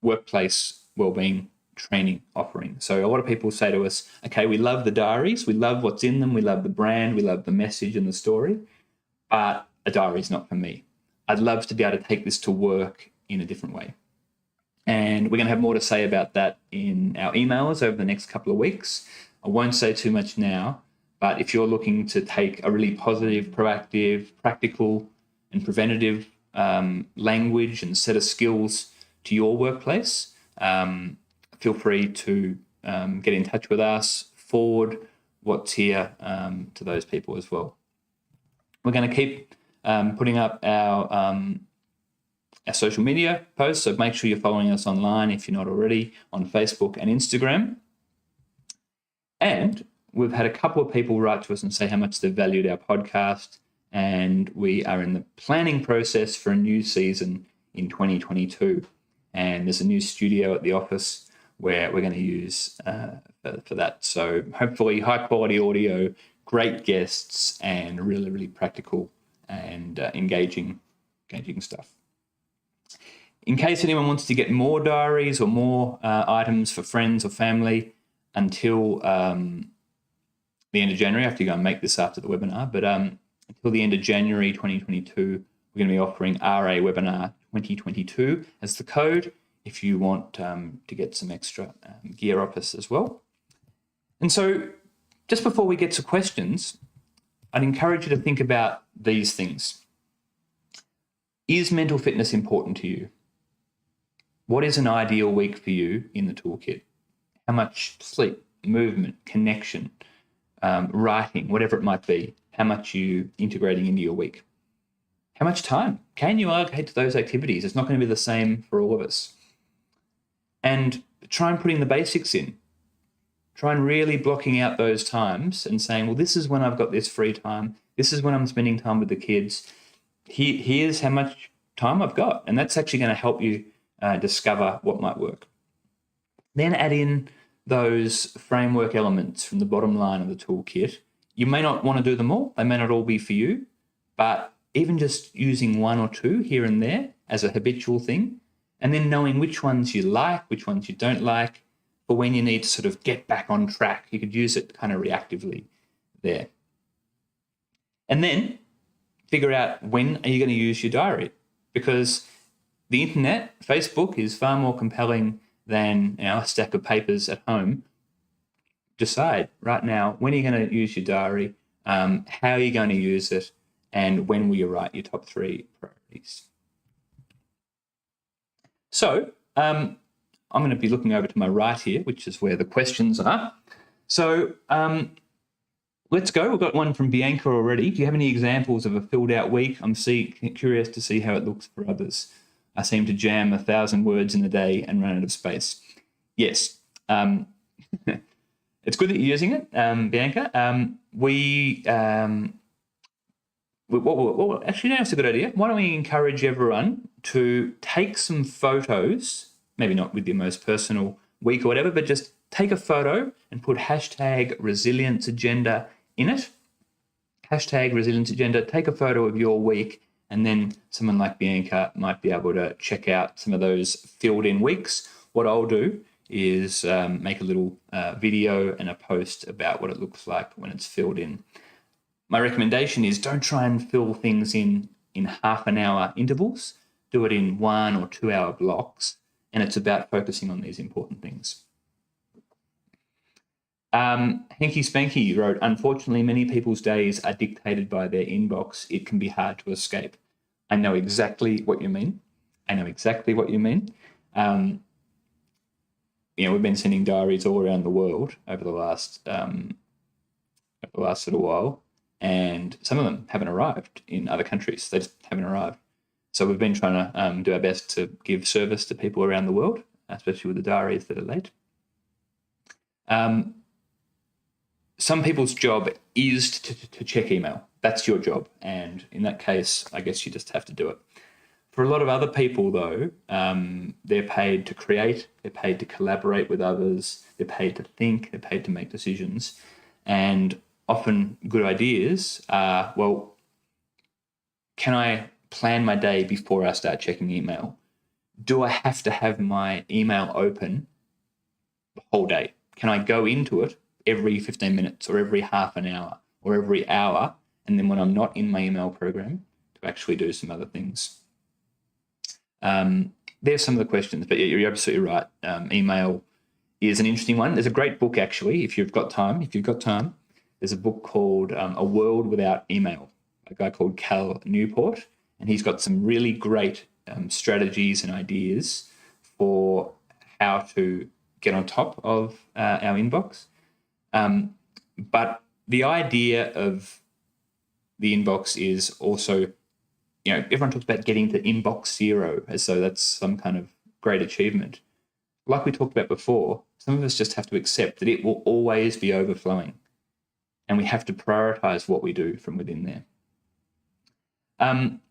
workplace wellbeing training offering. So a lot of people say to us, okay, we love the diaries, we love what's in them, we love the brand, we love the message and the story, but a diary is not for me. I'd love to be able to take this to work in a different way. And we're going to have more to say about that in our emails over the next couple of weeks. I won't say too much now, but if you're looking to take a really positive, proactive, practical and preventative language and set of skills to your workplace, feel free to get in touch with us, forward what's here to those people as well. We're going to keep putting up our social media posts, so make sure you're following us online if you're not already, on Facebook and Instagram. And we've had a couple of people write to us and say how much they've valued our podcast, and we are in the planning process for a new season in 2022. And there's a new studio at the office where we're going to use for that. So hopefully high quality audio, great guests, and really, really practical and engaging stuff. In case anyone wants to get more diaries or more items for friends or family until the end of January, I have to go and make this after the webinar, but until the end of January 2022, we're going to be offering RA Webinar 2022 as the code if you want to get some extra gear off us as well. And so just before we get to questions, I'd encourage you to think about these things. Is mental fitness important to you? What is an ideal week for you in the toolkit? How much sleep, movement, connection, writing, whatever it might be, how much you integrating into your week? how much time can you allocate to those activities? It's not going to be the same for all of us. And try and putting the basics in. Try and really blocking out those times and saying, well, this is when I've got this free time. This is when I'm spending time with the kids. Here's how much time I've got. And that's actually going to help you discover what might work. Then add in those framework elements from the bottom line of the toolkit. You may not want to do them all. They may not all be for you, but even just using one or two here and there as a habitual thing, and then knowing which ones you like, which ones you don't like, for when you need to sort of get back on track. You could use it kind of reactively there. And then figure out, when are you going to use your diary? Because the internet, Facebook, is far more compelling than a stack of papers at home. Decide right now, when are you going to use your diary? How are you going to use it? And when will you write your top 3 priorities? So I'm going to be looking over to my right here, which is where the questions are. So let's go. We've got one from Bianca already. Do you have any examples of a filled out week? I'm curious to see how it looks for others. I seem to jam 1,000 words in a day and run out of space. Yes. It's good that you're using it, Bianca. Actually, that's a good idea. Why don't we encourage everyone to take some photos, maybe not with your most personal week or whatever, but just take a photo and put #resilienceagenda in it. #resilienceagenda. Take a photo of your week, and then someone like Bianca might be able to check out some of those filled in weeks. What I'll do is make a little video and a post about what it looks like when it's filled in. My recommendation is, don't try and fill things in half an hour intervals. Do it in 1 or 2 hour blocks. And it's about focusing on these important things. Hanky Spanky wrote, unfortunately, many people's days are dictated by their inbox. It can be hard to escape. I know exactly what you mean. We've been sending diaries all around the world over the last little while. And some of them haven't arrived in other countries. They just haven't arrived. So we've been trying to do our best to give service to people around the world, especially with the diaries that are late. Some people's job is to check email. That's your job. And in that case, I guess you just have to do it. For a lot of other people, though, they're paid to create, they're paid to collaborate with others, they're paid to think, they're paid to make decisions. And often good ideas are, well, can I plan my day before I start checking email? Do I have to have my email open the whole day? Can I go into it every 15 minutes or every half an hour or every hour, and then when I'm not in my email program, to actually do some other things? There's some of the questions, but you're absolutely right. Email is an interesting one. There's a great book, actually, if you've got time. There's a book called A World Without Email, a guy called Cal Newport, and he's got some really great strategies and ideas for how to get on top of our inbox. But the idea of the inbox is also, everyone talks about getting to inbox zero as though that's some kind of great achievement. Like we talked about before, some of us just have to accept that it will always be overflowing, and we have to prioritize what we do from within there.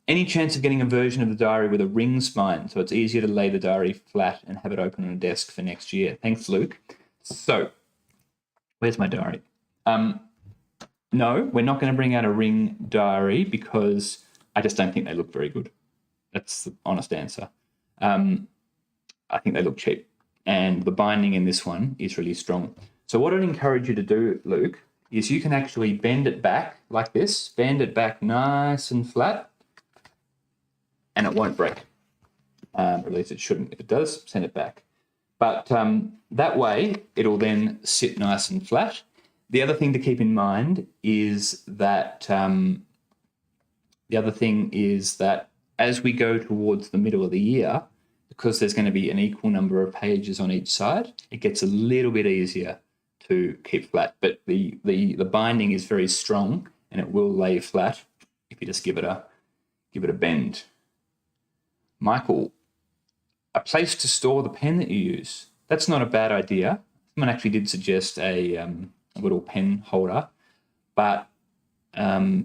Any chance of getting a version of the diary with a ring spine so it's easier to lay the diary flat and have it open on a desk for next year? Thanks, Luke. So, where's my diary? No, we're not going to bring out a ring diary because I just don't think they look very good. That's the honest answer. I think they look cheap, and the binding in this one is really strong. So what I'd encourage you to do, Luke, is you can actually bend it back like this, bend it back nice and flat, and it won't break. At least it shouldn't. If it does, send it back. But that way, it'll then sit nice and flat. The other thing to keep in mind is that as we go towards the middle of the year, because there's going to be an equal number of pages on each side, it gets a little bit easier to keep flat. But the binding is very strong, and it will lay flat if you just give it a give it a bend. Michael, a place to store the pen that you use. That's not a bad idea. Someone actually did suggest a little pen holder, but I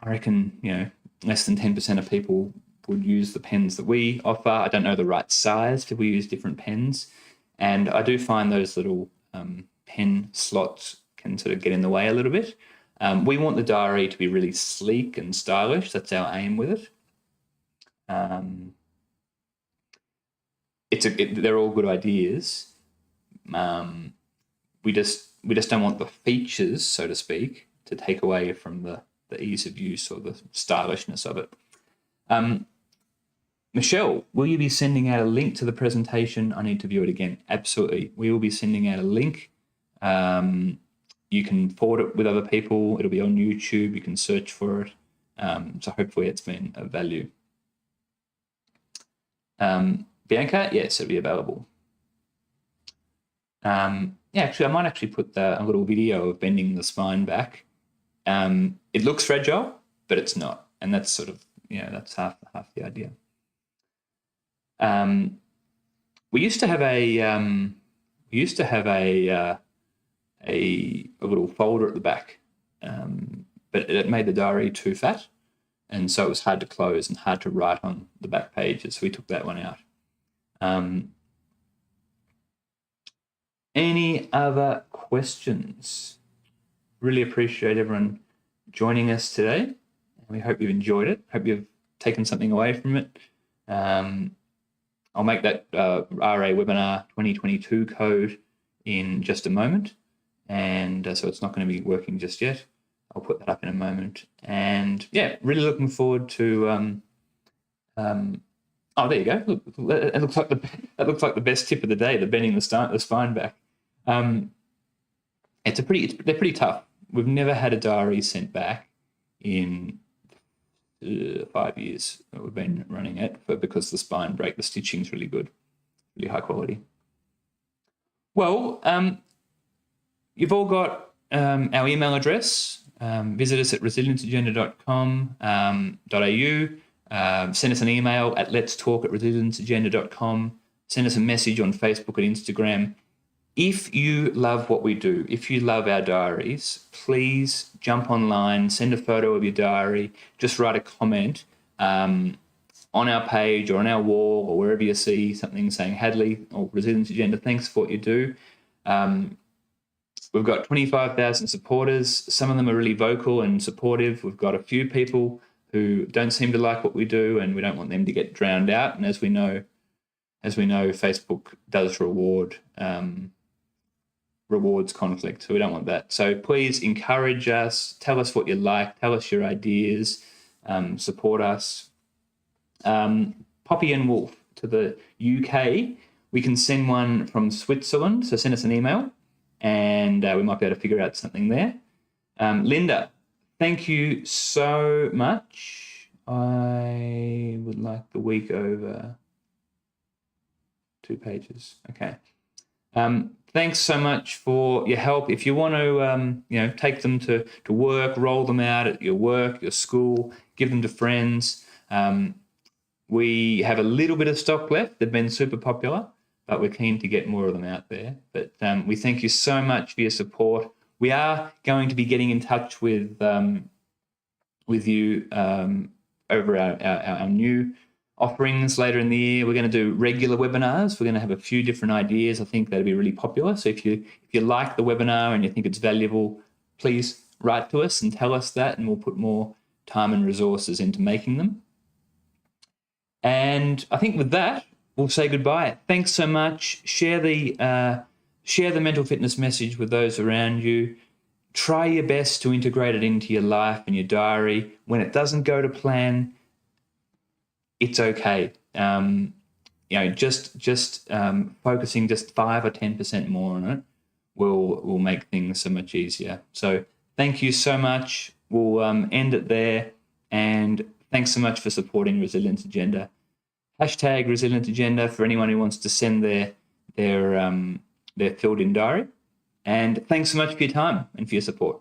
reckon, less than 10% of people would use the pens that we offer. I don't know the right size. People use different pens. And I do find those little pen slots can sort of get in the way a little bit. We want the diary to be really sleek and stylish. That's our aim with it. They're all good ideas. We just don't want the features, so to speak, to take away from the ease of use or the stylishness of it. Michelle, will you be sending out a link to the presentation? I need to view it again. Absolutely. We will be sending out a link. You can forward it with other people. It'll be on YouTube. You can search for it. So hopefully it's been of value. Bianca, yes, it'll be available. Actually, I might actually put a little video of bending the spine back. It looks fragile, but it's not. And that's sort of, that's half the idea. We used to have a little folder at the back, but it made the diary too fat, and so it was hard to close and hard to write on the back pages. So we took that one out. Any other questions? Really appreciate everyone joining us today. We hope you've enjoyed it. Hope you've taken something away from it. I'll make that RA Webinar 2022 code in just a moment. And so it's not going to be working just yet. I'll put that up in a moment. And yeah, really looking forward to, oh, there you go. Look, it looks like the best tip of the day, the bending the spine back. They're pretty tough. We've never had a diary sent back in 5 years that we've been running it, because the spine break, the stitching's really good, really high quality. Well, you've all got our email address. Visit us at resilienceagenda.com.au. Send us an email at letstalk@resilienceagenda.com. Send us a message on Facebook and Instagram. If you love what we do, if you love our diaries, please jump online, send a photo of your diary, just write a comment on our page or on our wall or wherever you see something saying Hadleigh or Resilience Agenda, thanks for what you do. We've got 25,000 supporters. Some of them are really vocal and supportive. We've got a few people who don't seem to like what we do, and we don't want them to get drowned out. And as we know, Facebook does rewards conflict, so we don't want that. So please encourage us, tell us what you like, tell us your ideas, support us. Poppy and Wolf to the UK, we can send one from Switzerland, so send us an email and we might be able to figure out something there. Linda, thank you so much. I would like the week over 2 pages. Okay. Thanks so much for your help. If you want to, take them to work, roll them out at your work, your school, give them to friends. We have a little bit of stock left. They've been super popular, but we're keen to get more of them out there. But we thank you so much for your support. We are going to be getting in touch with you over our new offerings later in the year. We're going to do regular webinars. We're going to have a few different ideas. I think that'll be really popular. So if you like the webinar and you think it's valuable, please write to us and tell us that, and we'll put more time and resources into making them. And I think with that, we'll say goodbye. Thanks so much. Share the mental fitness message with those around you. Try your best to integrate it into your life and your diary. When it doesn't go to plan, it's okay. Just focusing just 5 or 10% more on it will make things so much easier. So thank you so much. We'll end it there. And thanks so much for supporting Resilience Agenda. Hashtag Resilience Agenda for anyone who wants to send their filled-in diary. And thanks so much for your time and for your support.